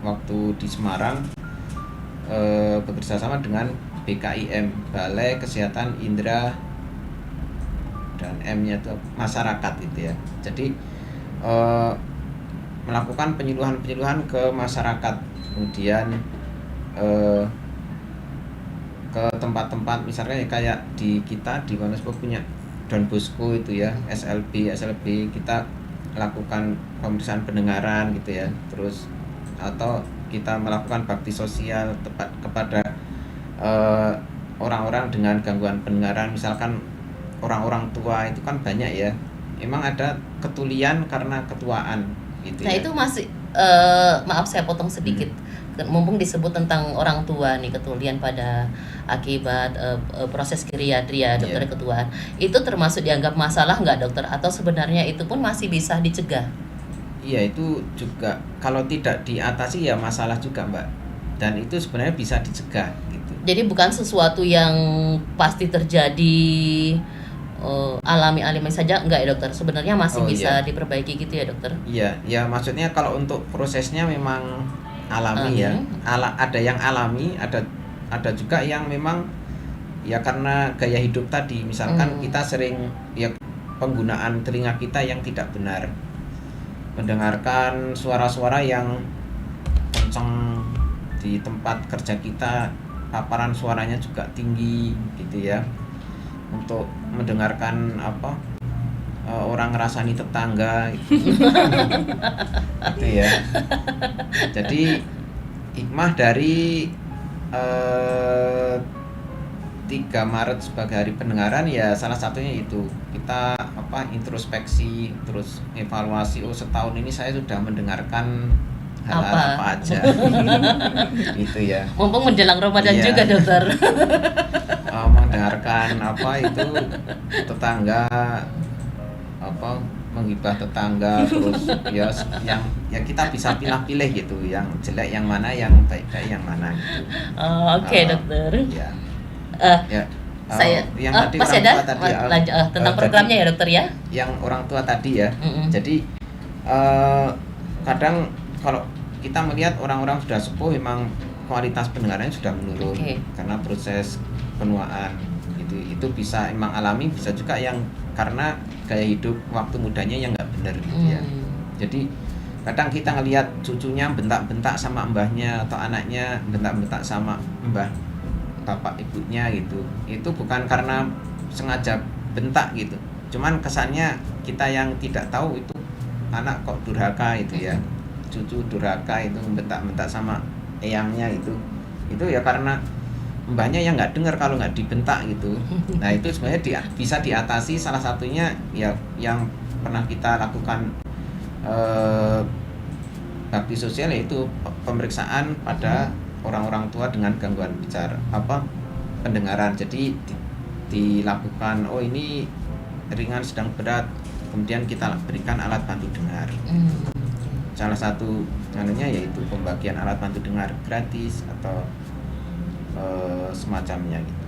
waktu di Semarang bekerja sama dengan BKIM, Balai Kesehatan Indra, dan M-nya itu masyarakat itu ya. Jadi melakukan penyuluhan ke masyarakat, kemudian ke tempat-tempat misalnya kayak di Wonosobo punya Don Bosco itu ya, SLB kita lakukan pemeriksaan pendengaran gitu ya. Terus atau kita melakukan bakti sosial tepat kepada orang-orang dengan gangguan pendengaran, misalkan orang-orang tua itu kan banyak ya, emang ada ketulian karena ketuaan gitu. Nah ya. itu masih maaf saya potong sedikit. Mumpung disebut tentang orang tua nih, ketulian pada akibat proses geriatria dokter ketuaan, itu termasuk dianggap masalah nggak dokter, atau sebenarnya itu pun masih bisa dicegah? Iya, itu juga kalau tidak diatasi ya masalah juga Mbak, dan itu sebenarnya bisa dicegah gitu. Jadi bukan sesuatu yang pasti terjadi alami-alami saja, enggak ya dokter? Sebenarnya masih bisa diperbaiki gitu ya dokter? Iya, ya maksudnya kalau untuk prosesnya memang alami ya. Ada yang alami, ada juga yang memang ya karena gaya hidup tadi, misalkan kita sering ya penggunaan telinga kita yang tidak benar, mendengarkan suara-suara yang kencang di tempat kerja kita, paparan suaranya juga tinggi gitu ya, untuk mendengarkan orang ngerasani tetangga gitu. Gitu ya. Jadi hikmah dari 3 Maret sebagai hari pendengaran ya salah satunya itu kita introspeksi, terus evaluasi, setahun ini saya sudah mendengarkan hal-hal apa aja. Gitu ya. Mumpung menjelang Ramadan juga dokter. Mendengarkan itu tetangga menghibah tetangga, terus ya yang kita bisa pilih gitu, yang jelek yang mana, yang baik yang mana gitu. Oke, dokter. Ya. Saya yang tadi masih orang ada tua tadi tentang programnya ya dokter ya. Yang orang tua tadi ya. Jadi kadang kalau kita melihat orang-orang sudah sepuh memang kualitas pendengarannya sudah menurun karena proses penuaan. Itu bisa emang alami, bisa juga yang karena gaya hidup waktu mudanya yang nggak benar gitu ya. Jadi kadang kita ngelihat cucunya bentak-bentak sama mbahnya, atau anaknya bentak-bentak sama mbah bapak ibunya gitu, itu bukan karena sengaja bentak gitu, cuman kesannya kita yang tidak tahu itu anak kok durhaka itu ya, cucu durhaka itu bentak-bentak sama eyangnya itu ya karena mbahnya yang nggak dengar kalau nggak dibentak gitu. Nah itu sebenarnya bisa diatasi, salah satunya ya yang pernah kita lakukan bakti sosial, yaitu pemeriksaan pada orang-orang tua dengan gangguan bicara pendengaran. Jadi dilakukan ini ringan, sedang, berat, kemudian kita berikan alat bantu dengar. Salah satu yaitu pembagian alat bantu dengar gratis atau semacamnya gitu.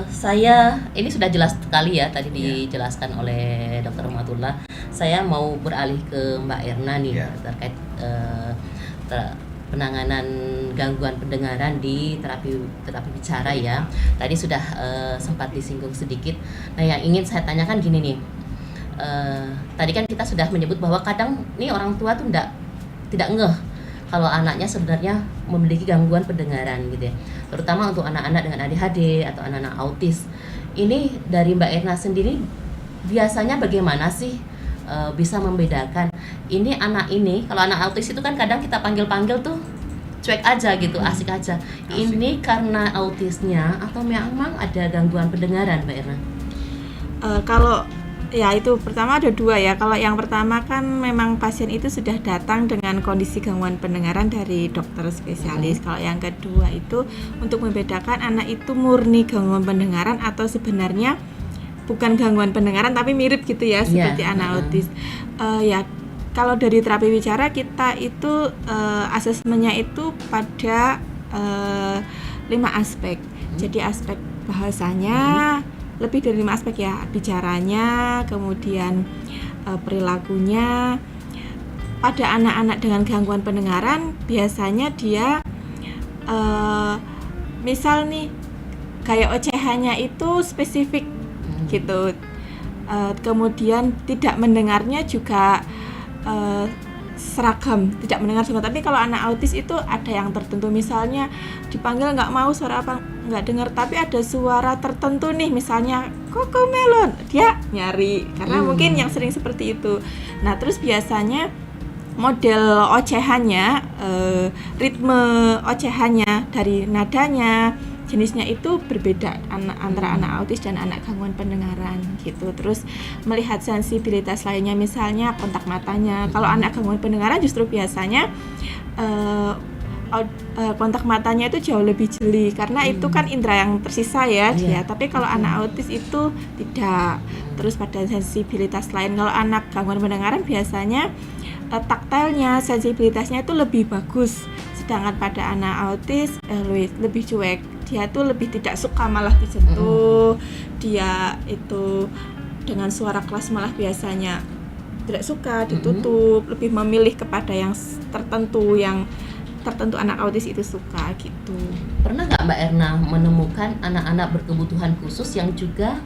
Saya ini sudah jelas sekali ya tadi dijelaskan oleh Dr. Rahmatullah. Saya mau beralih ke Mbak Erna nih terkait penanganan gangguan pendengaran di terapi bicara ya. Tadi sudah sempat disinggung sedikit. Nah, yang ingin saya tanyakan gini nih. Tadi kan kita sudah menyebut bahwa kadang nih orang tua tuh tidak ngeh kalau anaknya sebenarnya memiliki gangguan pendengaran gitu ya, terutama untuk anak-anak dengan ADHD atau anak-anak autis. Ini dari Mbak Erna sendiri biasanya bagaimana sih bisa membedakan ini anak ini, kalau anak autis itu kan kadang kita panggil-panggil tuh cuek aja gitu, asik aja. Ini karena autisnya atau memang ada gangguan pendengaran, Mbak Erna? Kalau ya itu pertama ada 2 ya. Kalau yang pertama kan memang pasien itu sudah datang dengan kondisi gangguan pendengaran dari dokter spesialis. Kalau yang kedua itu untuk membedakan anak itu murni gangguan pendengaran atau sebenarnya bukan gangguan pendengaran tapi mirip gitu ya seperti anak autis. Ya kalau dari terapi bicara kita itu asesmennya itu pada 5 aspek. Jadi aspek bahasanya lebih dari 5 aspek ya, bicaranya, kemudian perilakunya. Pada anak-anak dengan gangguan pendengaran biasanya dia misal nih gaya ocehannya itu spesifik gitu, kemudian tidak mendengarnya juga seragam, tidak mendengar semua. Tapi kalau anak autis itu ada yang tertentu, misalnya dipanggil nggak mau, suara apa nggak dengar, tapi ada suara tertentu nih, misalnya Cocomelon, dia nyari karena mungkin yang sering seperti itu. Nah terus biasanya model ocehannya, ritme ocehannya dari nadanya, jenisnya itu berbeda antara anak autis dan anak gangguan pendengaran gitu. Terus melihat sensibilitas lainnya, misalnya kontak matanya. Kalau anak gangguan pendengaran justru biasanya kontak matanya itu jauh lebih jeli karena itu kan indera yang tersisa ya dia. Tapi kalau anak autis itu tidak. Terus pada sensibilitas lain, kalau anak gangguan pendengaran biasanya taktilnya, sensibilitasnya itu lebih bagus. Sedangkan pada anak autis lebih cuek. Dia tuh lebih tidak suka malah disentuh. Dia itu dengan suara keras malah biasanya tidak suka ditutup, lebih memilih kepada yang tertentu anak autis itu suka gitu. Pernah nggak Mbak Erna menemukan anak-anak berkebutuhan khusus yang juga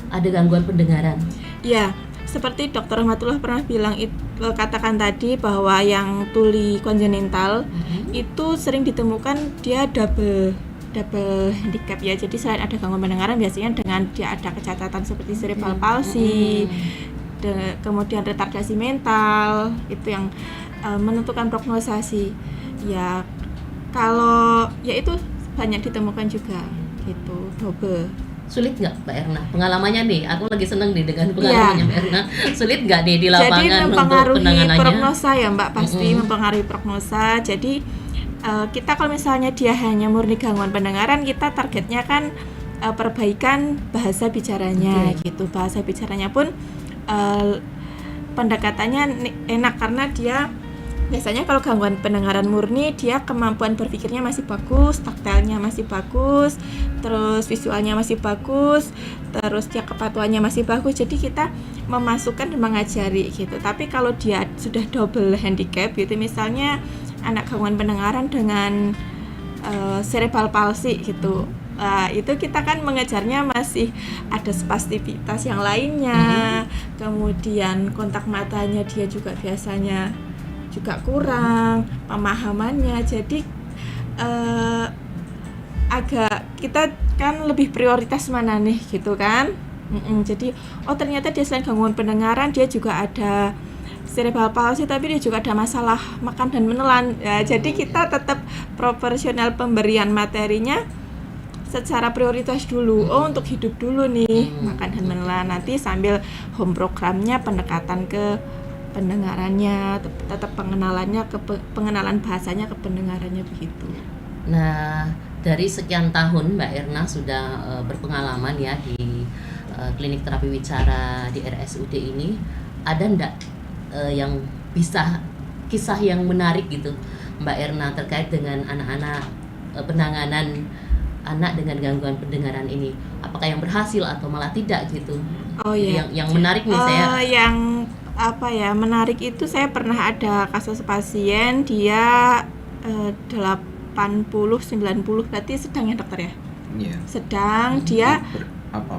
ada gangguan pendengaran? Ya, seperti Dr. Rahmatullah pernah katakan tadi bahwa yang tuli kongenital itu sering ditemukan dia double handicap ya. Jadi selain ada gangguan pendengaran, biasanya dengan dia ada kecacatan seperti cerebral palsy, kemudian retardasi mental, itu yang menentukan prognosasi. Ya, kalau ya itu banyak ditemukan juga gitu, double. Sulit nggak Mbak Erna? Pengalamannya nih, aku lagi seneng nih dengan pengalamannya Mbak Erna. Sulit nggak nih di lapangan jadi untuk mempengaruhi penanganannya? prognosa ya Mbak, pasti mempengaruhi prognosa. Jadi kita kalau misalnya dia hanya murni gangguan pendengaran, kita targetnya kan perbaikan bahasa bicaranya gitu. Bahasa bicaranya pun pendekatannya enak karena dia biasanya kalau gangguan pendengaran murni dia kemampuan berpikirnya masih bagus, taktilnya masih bagus, terus visualnya masih bagus, terus dia kepatuhannya masih bagus. Jadi kita memasukkan dan mengajari gitu. Tapi kalau dia sudah double handicap gitu, misalnya anak gangguan pendengaran dengan cerebral palsy gitu, itu kita kan mengejarnya masih ada spasitivitas yang lainnya, kemudian kontak matanya dia juga biasanya juga kurang, pemahamannya. Jadi agak kita kan lebih prioritas mana nih gitu kan. Jadi ternyata dia selain gangguan pendengaran dia juga ada cerebral palsy, tapi dia juga ada masalah makan dan menelan ya. Jadi kita tetap proporsional pemberian materinya secara prioritas dulu. Untuk hidup dulu nih, makan dan menelan, nanti sambil home programnya pendekatan ke pendengarannya, tetap pengenalan bahasanya ke pendengarannya begitu. Nah, dari sekian tahun Mbak Erna sudah berpengalaman ya di klinik terapi wicara di RSUD ini, ada ndak yang kisah yang menarik gitu Mbak Erna terkait dengan anak-anak, penanganan anak dengan gangguan pendengaran ini? Apakah yang berhasil atau malah tidak gitu? Oh iya. Yang menarik nih saya. Yang menarik itu saya pernah ada kasus pasien dia 80-90, berarti sedang ya dokter ya? Iya. Sedang dia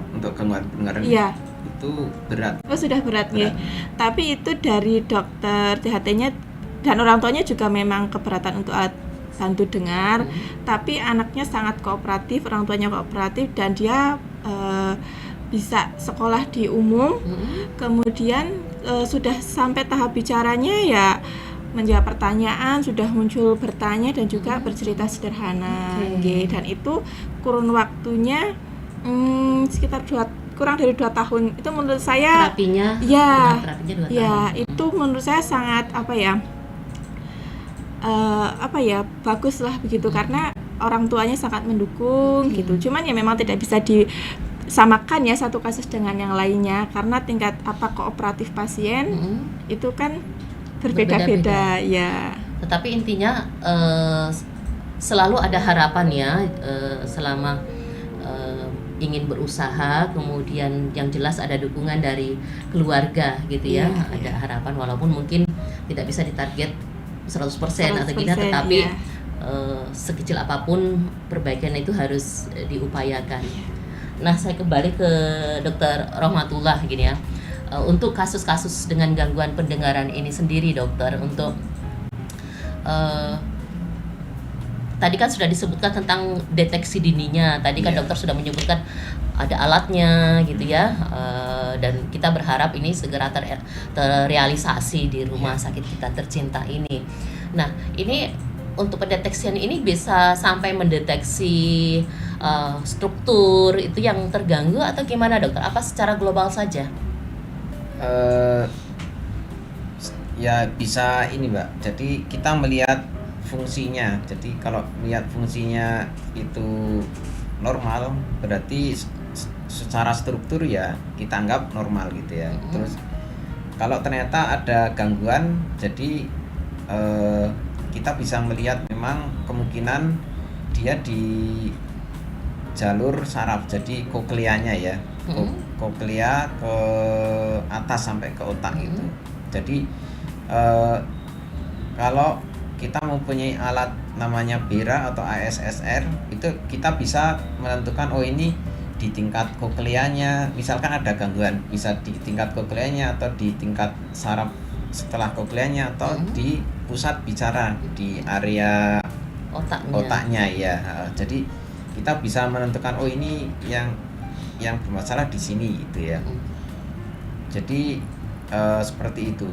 untuk gangguan pendengaran? Iya. Itu berat. Oh sudah berat ya. Tapi itu dari dokter THT-nya dan orang tuanya juga memang keberatan untuk alat bantu dengar. Tapi anaknya sangat kooperatif, orang tuanya kooperatif dan dia bisa sekolah di umum. Kemudian sudah sampai tahap bicaranya ya menjawab pertanyaan, sudah muncul bertanya dan juga bercerita sederhana. Dan itu kurun waktunya sekitar kurang dari 2 tahun. Itu menurut saya terapinya 2 tahun. Itu menurut saya sangat bagus lah begitu, karena orang tuanya sangat mendukung gitu. Cuman ya memang tidak bisa disamakan ya satu kasus dengan yang lainnya karena tingkat kooperatif pasien itu kan berbeda-beda ya. Tetapi intinya selalu ada harapan ya, selama ingin berusaha, kemudian yang jelas ada dukungan dari keluarga gitu ya. Ada harapan walaupun mungkin tidak bisa ditarget 100% atau gini, tetapi sekecil apapun perbaikan itu harus diupayakan. Nah, saya kembali ke Dokter Rahmatullah gini ya. Untuk kasus-kasus dengan gangguan pendengaran ini sendiri dokter, untuk tadi kan sudah disebutkan tentang deteksi dininya. Tadi kan dokter sudah menyebutkan ada alatnya gitu ya, dan kita berharap ini segera terrealisasi di rumah sakit kita tercinta ini. Nah, ini untuk pendeteksian ini bisa sampai mendeteksi struktur itu yang terganggu atau gimana dokter? Apa secara global saja? Ya bisa ini Mbak, jadi kita melihat fungsinya. Jadi kalau melihat fungsinya itu normal, berarti secara struktur ya kita anggap normal gitu ya. Terus kalau ternyata ada gangguan, jadi kita bisa melihat memang kemungkinan dia di jalur saraf, jadi kokleanya ya, koklea ke atas sampai ke otak gitu. Jadi kalau kita mempunyai alat namanya BERA atau ASSR, itu kita bisa menentukan oh ini di tingkat kokleanya, misalkan ada gangguan, bisa di tingkat kokleanya atau di tingkat saraf setelah kokleanya atau di pusat bicara di area otaknya ya. Jadi kita bisa menentukan oh ini yang bermasalah di sini gitu ya. Jadi seperti itu.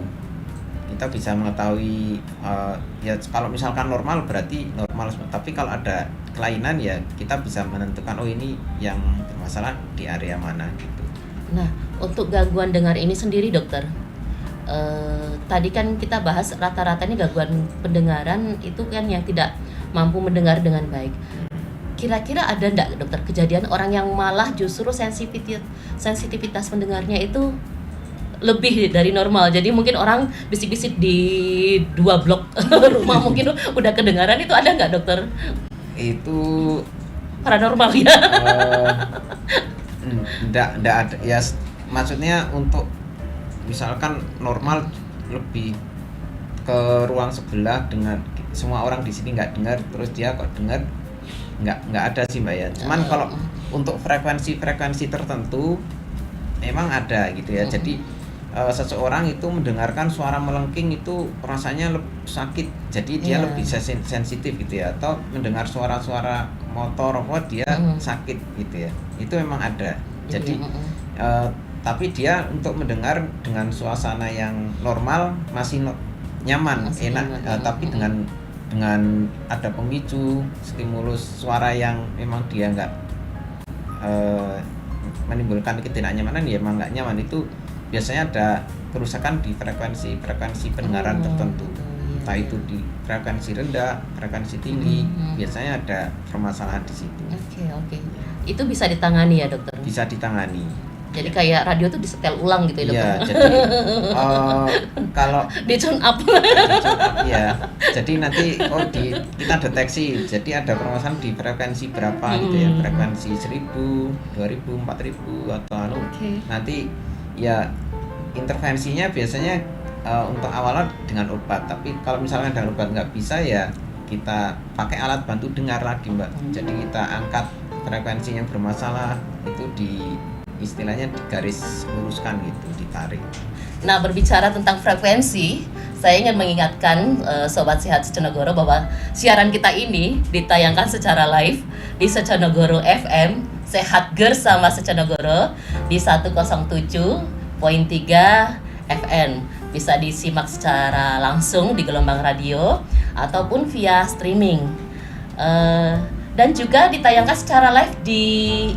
Kita bisa mengetahui ya kalau misalkan normal berarti normal, tapi kalau ada kelainan ya kita bisa menentukan oh ini yang bermasalah di area mana gitu. Nah, untuk gangguan dengar ini sendiri dokter, tadi kan kita bahas rata-rata ini gangguan pendengaran itu kan yang tidak mampu mendengar dengan baik. Kira-kira ada enggak dokter kejadian orang yang malah justru sensitivitas pendengarnya itu lebih dari normal, jadi mungkin orang bisik-bisik di 2 blok rumah mungkin udah kedengaran, itu ada nggak dokter? Itu paranormal ya? Enggak ada ya, maksudnya untuk misalkan normal lebih ke ruang sebelah dengan semua orang di sini nggak dengar, terus dia kok dengar, nggak ada sih Mbak ya. Cuman kalau untuk frekuensi tertentu memang ada gitu ya. Jadi seseorang itu mendengarkan suara melengking itu rasanya sakit, jadi dia lebih sensitif gitu ya, atau mendengar suara-suara motor apa dia sakit gitu ya, itu memang ada. Jadi tapi dia untuk mendengar dengan suasana yang normal masih nyaman, enak, tapi dengan ada pemicu stimulus suara yang memang dia nggak menimbulkan ketidaknyamanan, ya memang nggak nyaman, itu biasanya ada kerusakan di frekuensi pendengaran tertentu, entah itu di frekuensi rendah, frekuensi tinggi, biasanya ada permasalahan di situ. Oke. Itu bisa ditangani ya dokter? Bisa ditangani. Jadi kayak radio tuh disetel ulang gitu ya dokter? Iya, jadi kalau di tune up ya, jadi nanti kita deteksi, jadi ada permasalahan di frekuensi berapa gitu ya, frekuensi 1000, 2000, 4000 atau nanti ya intervensinya biasanya untuk awalnya dengan obat, tapi kalau misalnya dengan obat nggak bisa ya kita pakai alat bantu dengar lagi Mbak. Jadi kita angkat frekuensi yang bermasalah itu istilahnya digaris luruskan gitu, ditarik. Nah, berbicara tentang frekuensi, saya ingin mengingatkan Sobat Sehat Seconogoro bahwa siaran kita ini ditayangkan secara live di Seconogoro FM, Sehat Ger sama Seconogoro di 107.3 FM. Bisa disimak secara langsung di gelombang radio ataupun via streaming. Dan juga ditayangkan secara live di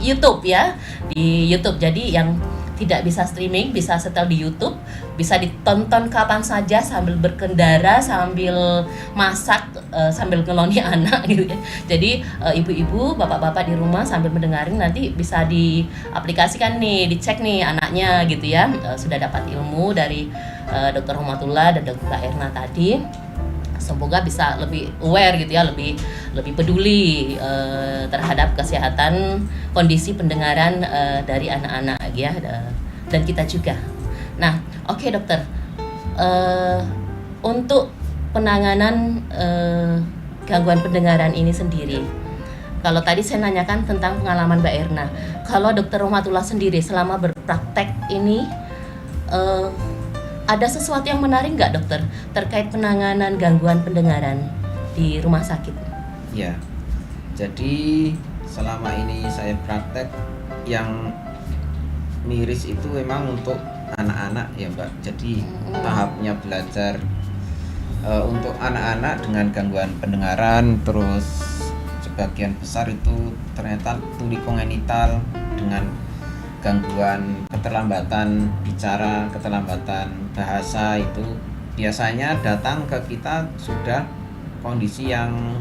YouTube ya, di YouTube. Jadi yang tidak bisa streaming bisa setel di YouTube, bisa ditonton kapan saja sambil berkendara, sambil masak, sambil ngeloni anak gitu ya. Jadi ibu-ibu, bapak-bapak di rumah sambil mendengarin nanti bisa diaplikasikan nih, dicek nih anaknya gitu ya. Sudah dapat ilmu dari Dr. Homatullah dan Dr. Erna tadi. Semoga bisa lebih aware gitu ya, lebih peduli terhadap kesehatan kondisi pendengaran dari anak-anak ya, dan kita juga. Nah, oke dokter, untuk penanganan gangguan pendengaran ini sendiri, kalau tadi saya nanyakan tentang pengalaman Mbak Erna, kalau Dr. Homatullah sendiri selama berpraktek ini ada sesuatu yang menarik nggak dokter terkait penanganan gangguan pendengaran di rumah sakit? Ya, jadi selama ini saya praktek yang miris itu memang untuk anak-anak ya Mbak. Jadi tahapnya belajar untuk anak-anak dengan gangguan pendengaran, terus sebagian besar itu ternyata tuli kongenital dengan gangguan keterlambatan bicara, keterlambatan bahasa itu biasanya datang ke kita sudah kondisi yang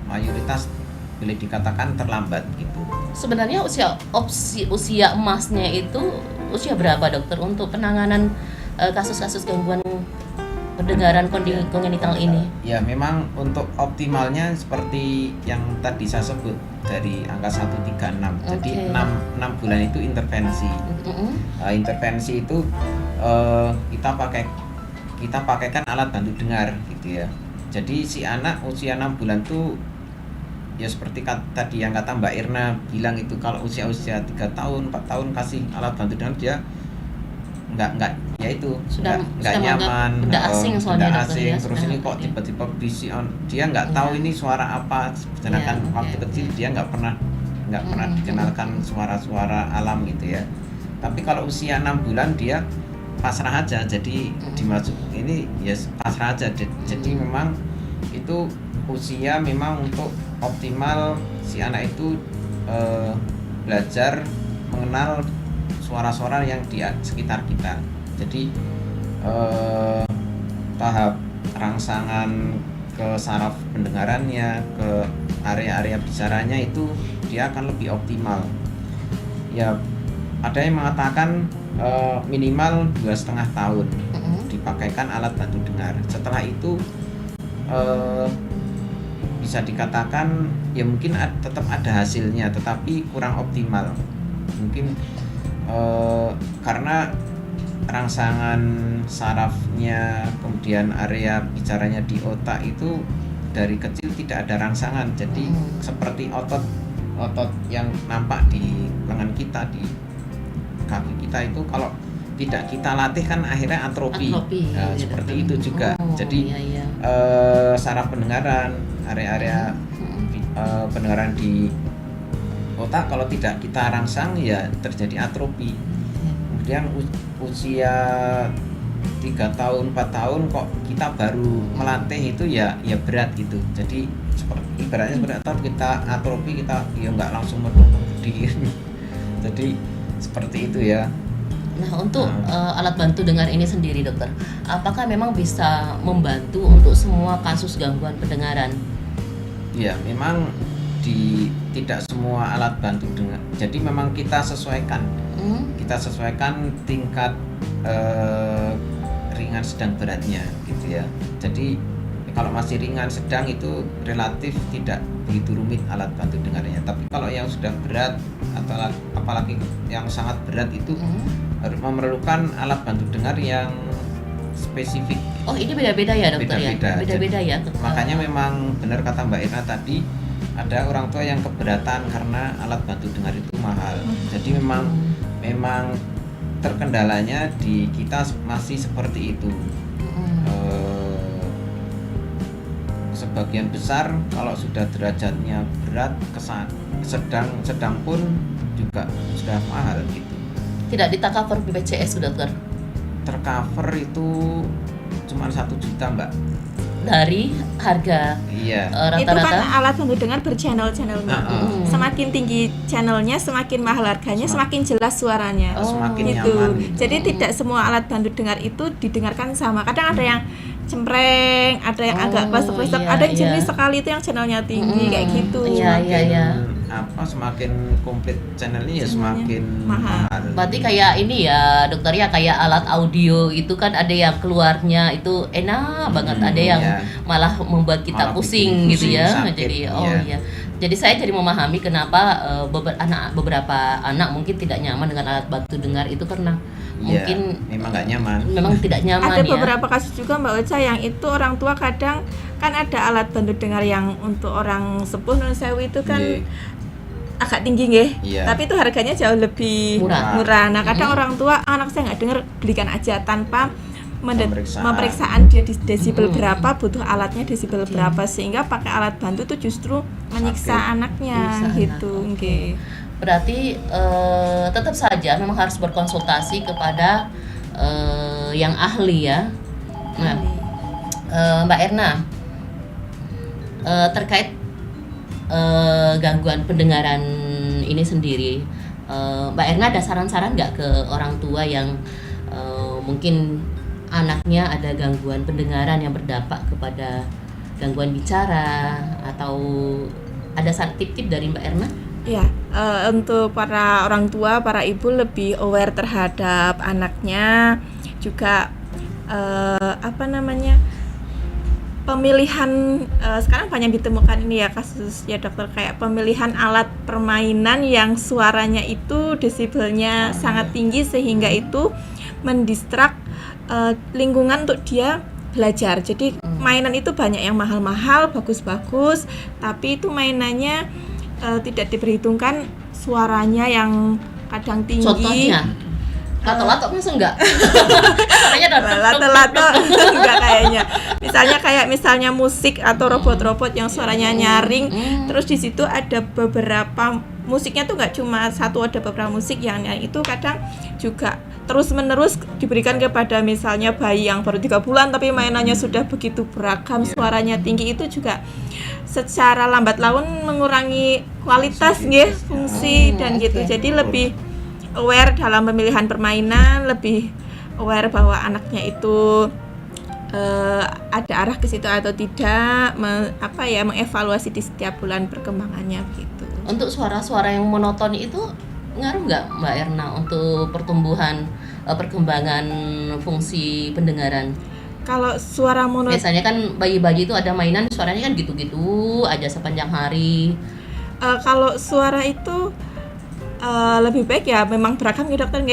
mayoritas boleh dikatakan terlambat gitu. Sebenarnya usia emasnya itu usia berapa dokter untuk penanganan kasus-kasus gangguan pendengaran kongenital ini? Ya memang untuk optimalnya seperti yang tadi saya sebut dari angka 136. Jadi 6 bulan itu intervensi. Intervensi itu kita pakaikan alat bantu dengar gitu ya. Jadi si anak usia 6 bulan tuh ya seperti tadi yang kata Mbak Irna bilang itu, kalau usia-usia 3 tahun, 4 tahun kasih alat bantu dengar dia nggak ya itu sudah nyaman, benda asing soalnya benda dokter, asing, ya, terus ini kok tiba-tiba bisik, dia nggak tahu ini suara apa, sedangkan waktu kecil dia nggak pernah dikenalkan suara-suara alam gitu ya. Tapi kalau usia 6 bulan dia pasrah aja, jadi dimasuk ini ya pasrah aja. Jadi memang itu usia memang untuk optimal si anak itu belajar mengenal suara-suara yang di sekitar kita. Jadi tahap rangsangan ke saraf pendengarannya, ke area-area bicaranya itu dia akan lebih optimal. Ya ada yang mengatakan minimal 2,5 tahun dipakaikan alat bantu dengar. Setelah itu bisa dikatakan ya mungkin tetap ada hasilnya, tetapi kurang optimal. Mungkin karena rangsangan sarafnya, kemudian area bicaranya di otak itu dari kecil tidak ada rangsangan. Jadi seperti otot yang nampak di lengan kita, di kaki kita itu kalau tidak kita latih kan akhirnya atrofi. Nah, seperti itu juga. Jadi saraf pendengaran, area-area pendengaran di otak kalau tidak kita rangsang ya terjadi atrofi. Kemudian usia 3 tahun, 4 tahun kok kita baru melatih itu ya berat gitu. Jadi seperti ibaratnya seperti atau kita atrofi, kita ya nggak langsung berdiri. Jadi seperti itu ya. Nah, untuk alat bantu dengar ini sendiri dokter, apakah memang bisa membantu untuk semua kasus gangguan pendengaran? Ya, memang tidak semua alat bantu dengar. Jadi memang kita sesuaikan. Kita sesuaikan tingkat ringan, sedang, beratnya gitu ya. Jadi kalau masih ringan sedang itu relatif tidak begitu rumit alat bantu dengarnya. Tapi kalau yang sudah berat atau apalagi yang sangat berat itu harus memerlukan alat bantu dengar yang spesifik. Oh, ini beda-beda ya dokter? Beda-beda ya. Makanya memang benar kata Mbak Irna tadi, ada orang tua yang keberatan karena alat bantu dengar itu mahal. Jadi memang terkendalanya di kita masih seperti itu. Sebagian besar kalau sudah derajatnya berat, sedang pun juga sudah mahal gitu. Tidak di-cover BPJS dokter? Tercover itu cuma 1 juta Mbak. Dari harga rata-rata? Itu kan alat bantu dengar berchannel-channel Mbak. Semakin tinggi channelnya, semakin mahal harganya, semakin jelas suaranya. Semakin gitu. nyaman gitu. Jadi tidak semua alat bantu dengar itu didengarkan sama. Kadang ada yang cempreng, ada yang agak plesek-plesek, ada yang jernih sekali itu yang channelnya tinggi kayak gitu. Semakin komplit channelnya ya semakin mahal. Berarti kayak ini ya dokter ya, kayak alat audio itu kan ada yang keluarnya itu enak banget, ada yang malah membuat kita pusing gitu ya. Sakit, jadi jadi saya jadi memahami kenapa beberapa anak mungkin tidak nyaman dengan alat bantu dengar itu karena mungkin memang nggak nyaman. Memang tidak nyaman. Ada beberapa kasus juga Mbak Ocha yang itu orang tua kadang kan ada alat bantu dengar yang untuk orang sepuh Nun Sewu itu kan agak tinggi nggih. Tapi itu harganya jauh lebih murah. Nah, kadang orang tua anak saya nggak dengar, belikan aja tanpa pemeriksaan dia di desibel berapa, butuh alatnya desibel berapa, sehingga pakai alat bantu itu justru menyiksa anaknya gitu. Berarti tetap saja memang harus berkonsultasi kepada yang ahli ya. Nah, Mbak Erna, terkait gangguan pendengaran ini sendiri, Mbak Erna ada saran-saran nggak ke orang tua yang mungkin anaknya ada gangguan pendengaran yang berdampak kepada gangguan bicara, atau ada tip-tip dari Mbak Erna? Ya, untuk para orang tua, para ibu lebih aware terhadap anaknya, juga pemilihan, sekarang banyak ditemukan ini ya kasus ya dokter, kayak pemilihan alat permainan yang suaranya itu desibelnya sangat tinggi sehingga itu mendistrak lingkungan untuk dia belajar. Jadi mainan itu banyak yang mahal-mahal, bagus-bagus, tapi itu mainannya tidak diperhitungkan suaranya yang kadang tinggi. Contohnya lato-lato masuk enggak? Suaranya lato-lato enggak kayaknya. Misalnya musik atau robot-robot yang suaranya nyaring, terus di situ ada beberapa musiknya tuh nggak cuma satu, ada beberapa musik yang itu kadang juga terus-menerus diberikan kepada misalnya bayi yang baru 3 bulan tapi mainannya sudah begitu beragam, suaranya tinggi, itu juga secara lambat laun mengurangi kualitas fungsi dan gitu. Jadi lebih aware dalam pemilihan permainan, lebih aware bahwa anaknya itu ada arah ke situ atau tidak, mengevaluasi di setiap bulan perkembangannya gitu. Untuk suara-suara yang monoton itu ngaruh nggak Mbak Erna untuk pertumbuhan perkembangan fungsi pendengaran? Kalau suara monoton, biasanya kan bayi-bayi itu ada mainan suaranya kan gitu-gitu aja sepanjang hari. Kalau suara itu lebih baik ya memang beragam ya dokter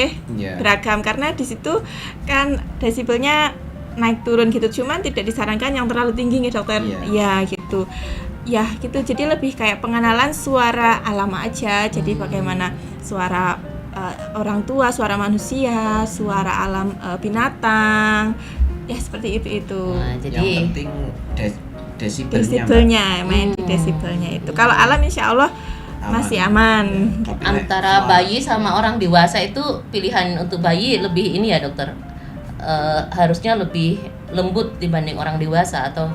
beragam, karena di situ kan desibelnya naik turun gitu, cuman tidak disarankan yang terlalu tinggi ya dokter. Ya gitu, jadi lebih kayak pengenalan suara alam aja. Jadi bagaimana suara orang tua, suara manusia, suara alam binatang, ya seperti itu. Nah, jadi yang penting desibelnya, main di desibelnya itu. Kalau alam insya Allah masih aman. Antara bayi sama orang dewasa itu pilihan untuk bayi lebih ini ya dokter, harusnya lebih lembut dibanding orang dewasa, atau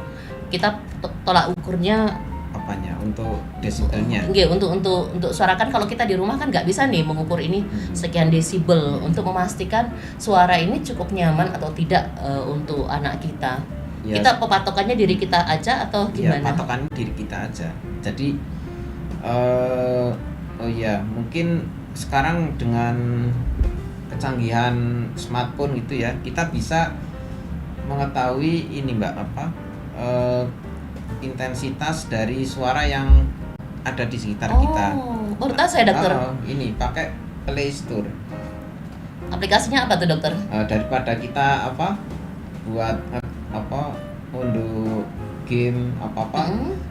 kita tolak ukurnya apanya untuk desibelnya? Untuk suara kan kalau kita di rumah kan nggak bisa nih mengukur ini sekian desibel untuk memastikan suara ini cukup nyaman atau tidak untuk anak kita. Kita patokannya diri kita aja atau gimana? Ya, patokan diri kita aja. Jadi mungkin sekarang dengan kecanggihan smartphone gitu ya, kita bisa mengetahui ini Mbak intensitas dari suara yang ada di sekitar kita. Baru tahu saya dokter. Ini pakai Play Store. Aplikasinya apa tuh dokter? Daripada kita buat unduh game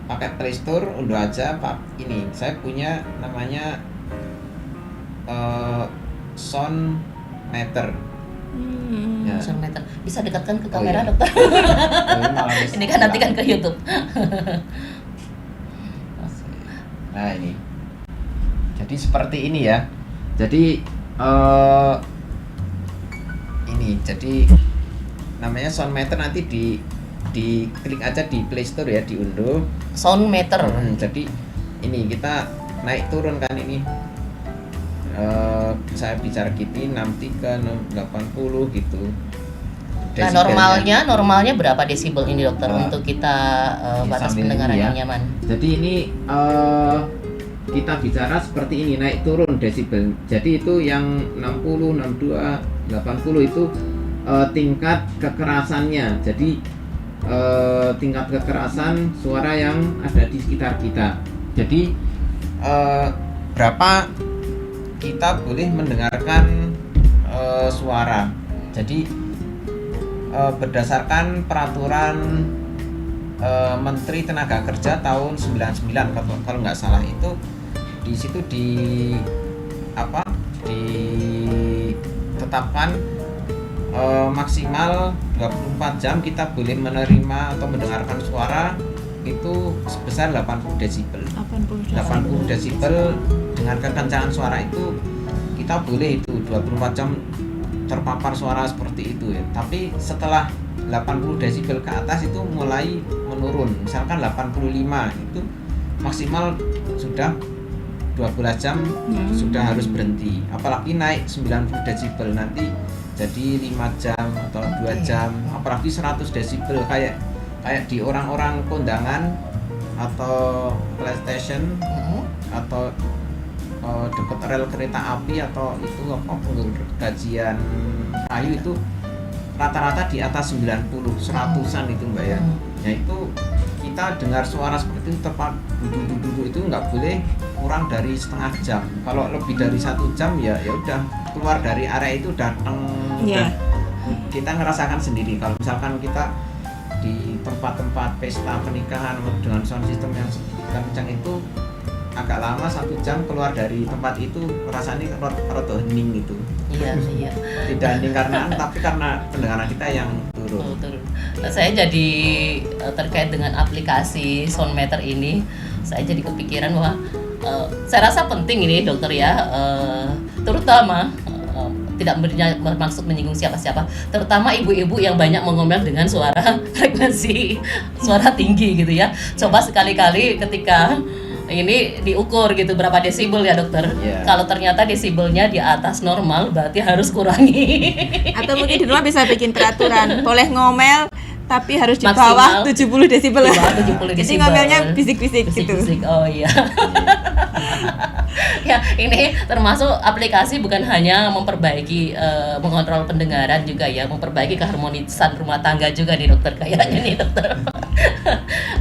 pakai Play Store, unduh aja ini. Saya punya namanya Sound Meter. Sound Meter. Bisa dekatkan ke kamera dokter. Ini kan nanti kan ke YouTube. Nah ini. Jadi seperti ini ya. Jadi ini jadi namanya Sound Meter, nanti di klik aja di Play Store ya, diunduh Sound Meter. Jadi ini kita naik turun kan ini. Saya bicara gini 63, 80 gitu. Nah, normalnya berapa desibel ini dokter untuk kita batas pendengaran yang nyaman? Jadi ini kita bicara seperti ini, naik turun desibel. Jadi itu yang 60, 62, 80 itu tingkat kekerasannya. Jadi tingkat kekerasan suara yang ada di sekitar kita. Jadi berapa kita boleh mendengarkan suara. Jadi berdasarkan peraturan Menteri Tenaga Kerja tahun 99 kalau nggak salah, itu di situ ditetapkan maksimal 24 jam kita boleh menerima atau mendengarkan suara itu sebesar 80 desibel. 80 desibel dengan kekencangan suara itu kita boleh itu 24 jam terpapar suara seperti itu ya. Tapi setelah 80 desibel ke atas itu mulai menurun. Misalkan 85 itu maksimal sudah 12 jam sudah harus berhenti. Apalagi naik 90 desibel nanti jadi 5 jam atau 2 jam, apalagi 100 desibel kayak di orang-orang kondangan atau PlayStation atau dekat rel kereta api atau itu apa gajian kayu itu rata-rata di atas 90, 100-an itu Mbak ya. Ya itu kita dengar suara seperti itu tepat duduk itu nggak boleh kurang dari setengah jam. Kalau lebih dari 1 jam ya udah keluar dari area itu datang. Kita ngerasakan sendiri kalau misalkan kita di tempat-tempat pesta pernikahan dengan sound system yang kencang itu agak lama 1 jam keluar dari tempat itu rasanya rada hening gitu. Iya. Tidak hening karena tapi karena pendengaran kita yang turun. Nah, saya jadi terkait dengan aplikasi Soundmeter ini, saya jadi kepikiran bahwa saya rasa penting ini dokter ya, terutama tidak bermaksud menyinggung siapa-siapa, terutama ibu-ibu yang banyak mengomel dengan suara frekuensi suara tinggi gitu ya. Coba sekali-kali ketika ini diukur gitu berapa desibel ya dokter. Kalau ternyata desibelnya di atas normal berarti harus kurangi. Atau mungkin di rumah bisa bikin peraturan, boleh ngomel tapi harus di Maksimal bawah 70 desibel. Di bawah 70 Jadi desibel. ngomelnya bisik-bisik gitu. Bisik-bisik. Oh iya. Ya, ini termasuk aplikasi bukan hanya memperbaiki mengontrol pendengaran juga ya, memperbaiki keharmonisan rumah tangga juga nih dokter kayaknya nih dokter.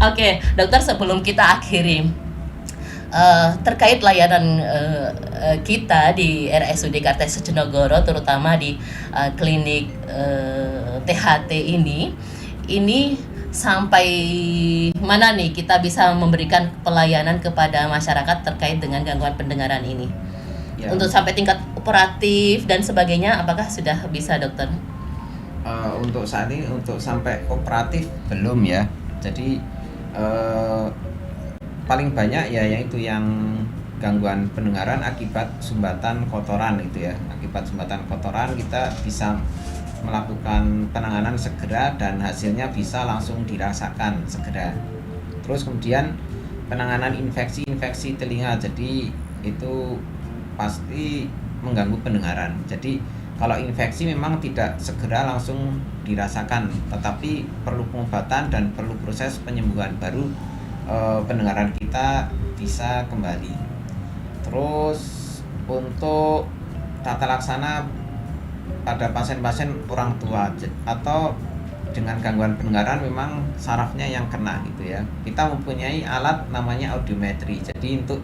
Oke, dokter sebelum kita akhiri terkait layanan kita di RSUD Kartens Sujonegoro terutama di klinik THT ini sampai mana nih kita bisa memberikan pelayanan kepada masyarakat terkait dengan gangguan pendengaran ini? Ya. Untuk sampai tingkat operatif dan sebagainya apakah sudah bisa dokter? Untuk saat ini untuk sampai operatif belum ya. Jadi paling banyak ya yaitu yang gangguan pendengaran akibat sumbatan kotoran itu ya. Akibat sumbatan kotoran kita bisa melakukan penanganan segera dan hasilnya bisa langsung dirasakan segera. Terus kemudian penanganan infeksi telinga, jadi itu pasti mengganggu pendengaran. Jadi kalau infeksi memang tidak segera langsung dirasakan, tetapi perlu pengobatan dan perlu proses penyembuhan baru pendengaran kita bisa kembali. Terus untuk tata laksana pada pasien-pasien orang tua atau dengan gangguan pendengaran memang sarafnya yang kena gitu ya. Kita mempunyai alat namanya audiometri. Jadi untuk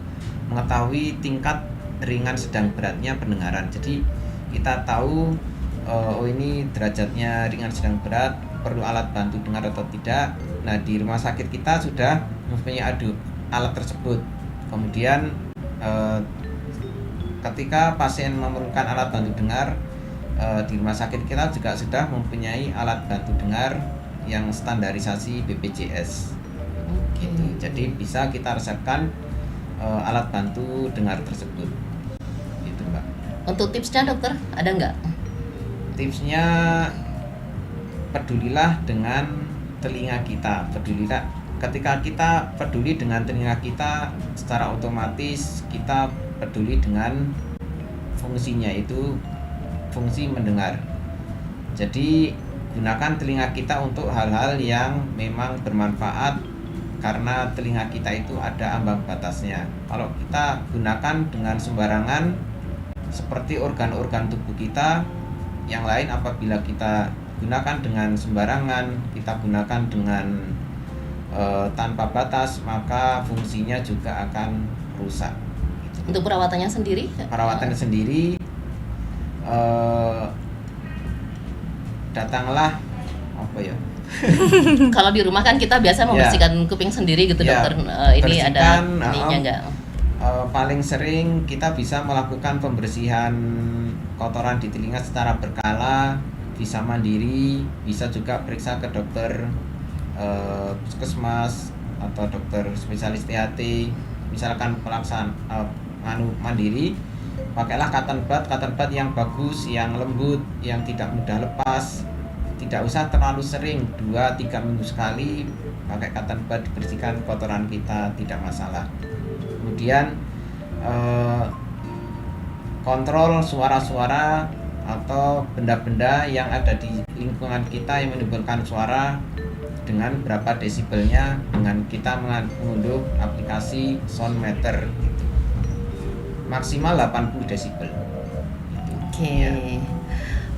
mengetahui tingkat ringan sedang beratnya pendengaran. Jadi kita tahu oh ini derajatnya ringan sedang berat, perlu alat bantu dengar atau tidak. Nah, di rumah sakit kita sudah mempunyai alat tersebut. Kemudian ketika pasien memerlukan alat bantu dengar, di rumah sakit kita juga sudah mempunyai alat bantu dengar yang standarisasi BPJS. Gitu. Jadi bisa kita resepkan alat bantu dengar tersebut. Gitu, Mbak. Untuk tipsnya dokter ada nggak? Tipsnya pedulilah dengan telinga kita. Ketika kita peduli dengan telinga kita, secara otomatis kita peduli dengan fungsinya, itu fungsi mendengar. Jadi gunakan telinga kita untuk hal-hal yang memang bermanfaat, karena telinga kita itu ada ambang batasnya. Kalau kita gunakan dengan sembarangan seperti organ-organ tubuh kita yang lain, apabila kita gunakan dengan sembarangan, kita gunakan dengan tanpa batas, maka fungsinya juga akan rusak. Untuk perawatannya sendiri? Perawatannya sendiri, datanglah apa ya? Kalau di rumah kan kita biasa membersihkan kuping sendiri gitu dokter. Ini ada ininya enggak? Paling sering kita bisa melakukan pembersihan kotoran di telinga secara berkala, bisa mandiri, bisa juga periksa ke dokter puskesmas atau dokter spesialis THT. Misalkan mandiri, pakailah cotton bud yang bagus, yang lembut, yang tidak mudah lepas. tidak usah terlalu sering, 2-3 minggu sekali pakai cotton bud dibersihkan kotoran kita, tidak masalah. Kemudian kontrol suara-suara atau benda-benda yang ada di lingkungan kita yang menimbulkan suara dengan berapa desibelnya, dengan kita mengunduh aplikasi sound meter gitu. Maksimal 80 desibel. Oke. Ya.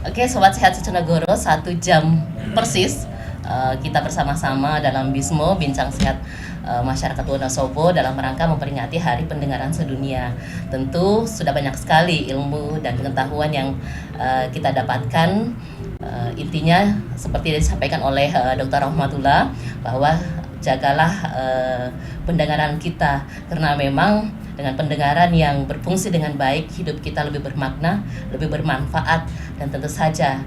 Oke, Sobat Sehat Seconegoro, 1 jam persis kita bersama-sama dalam Bismo Bincang Sehat Masyarakat Wonosobo dalam rangka memperingati Hari Pendengaran Sedunia. Tentu sudah banyak sekali ilmu dan pengetahuan yang kita dapatkan. Intinya seperti yang disampaikan oleh Dr. Rahmatullah, bahwa jagalah pendengaran kita, karena memang dengan pendengaran yang berfungsi dengan baik, hidup kita lebih bermakna, lebih bermanfaat, dan tentu saja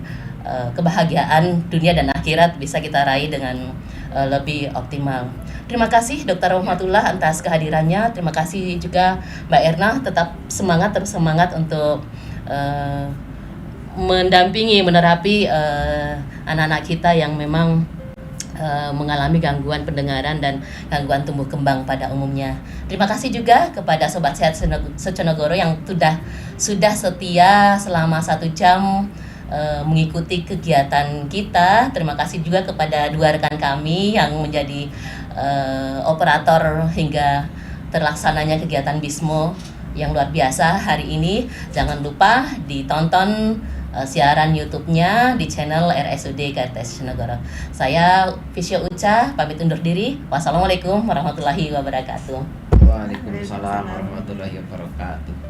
kebahagiaan dunia dan akhirat bisa kita raih dengan lebih optimal. Terima kasih Dr. Rahmatullah atas kehadirannya. Terima kasih juga Mbak Erna, tetap semangat, terus semangat untuk mendampingi, menerapi anak-anak kita yang memang mengalami gangguan pendengaran dan gangguan tumbuh kembang pada umumnya. Terima kasih juga kepada Sobat Sehat Seconegoro yang sudah setia selama 1 jam mengikuti kegiatan kita. Terima kasih juga kepada 2 rekan kami yang menjadi operator hingga terlaksananya kegiatan Bismo yang luar biasa hari ini. Jangan lupa ditonton siaran YouTube-nya di channel RSUD KRTS Seconegoro. Saya Fisya Uca pamit undur diri. Wassalamualaikum warahmatullahi wabarakatuh. Waalaikumsalam warahmatullahi wabarakatuh.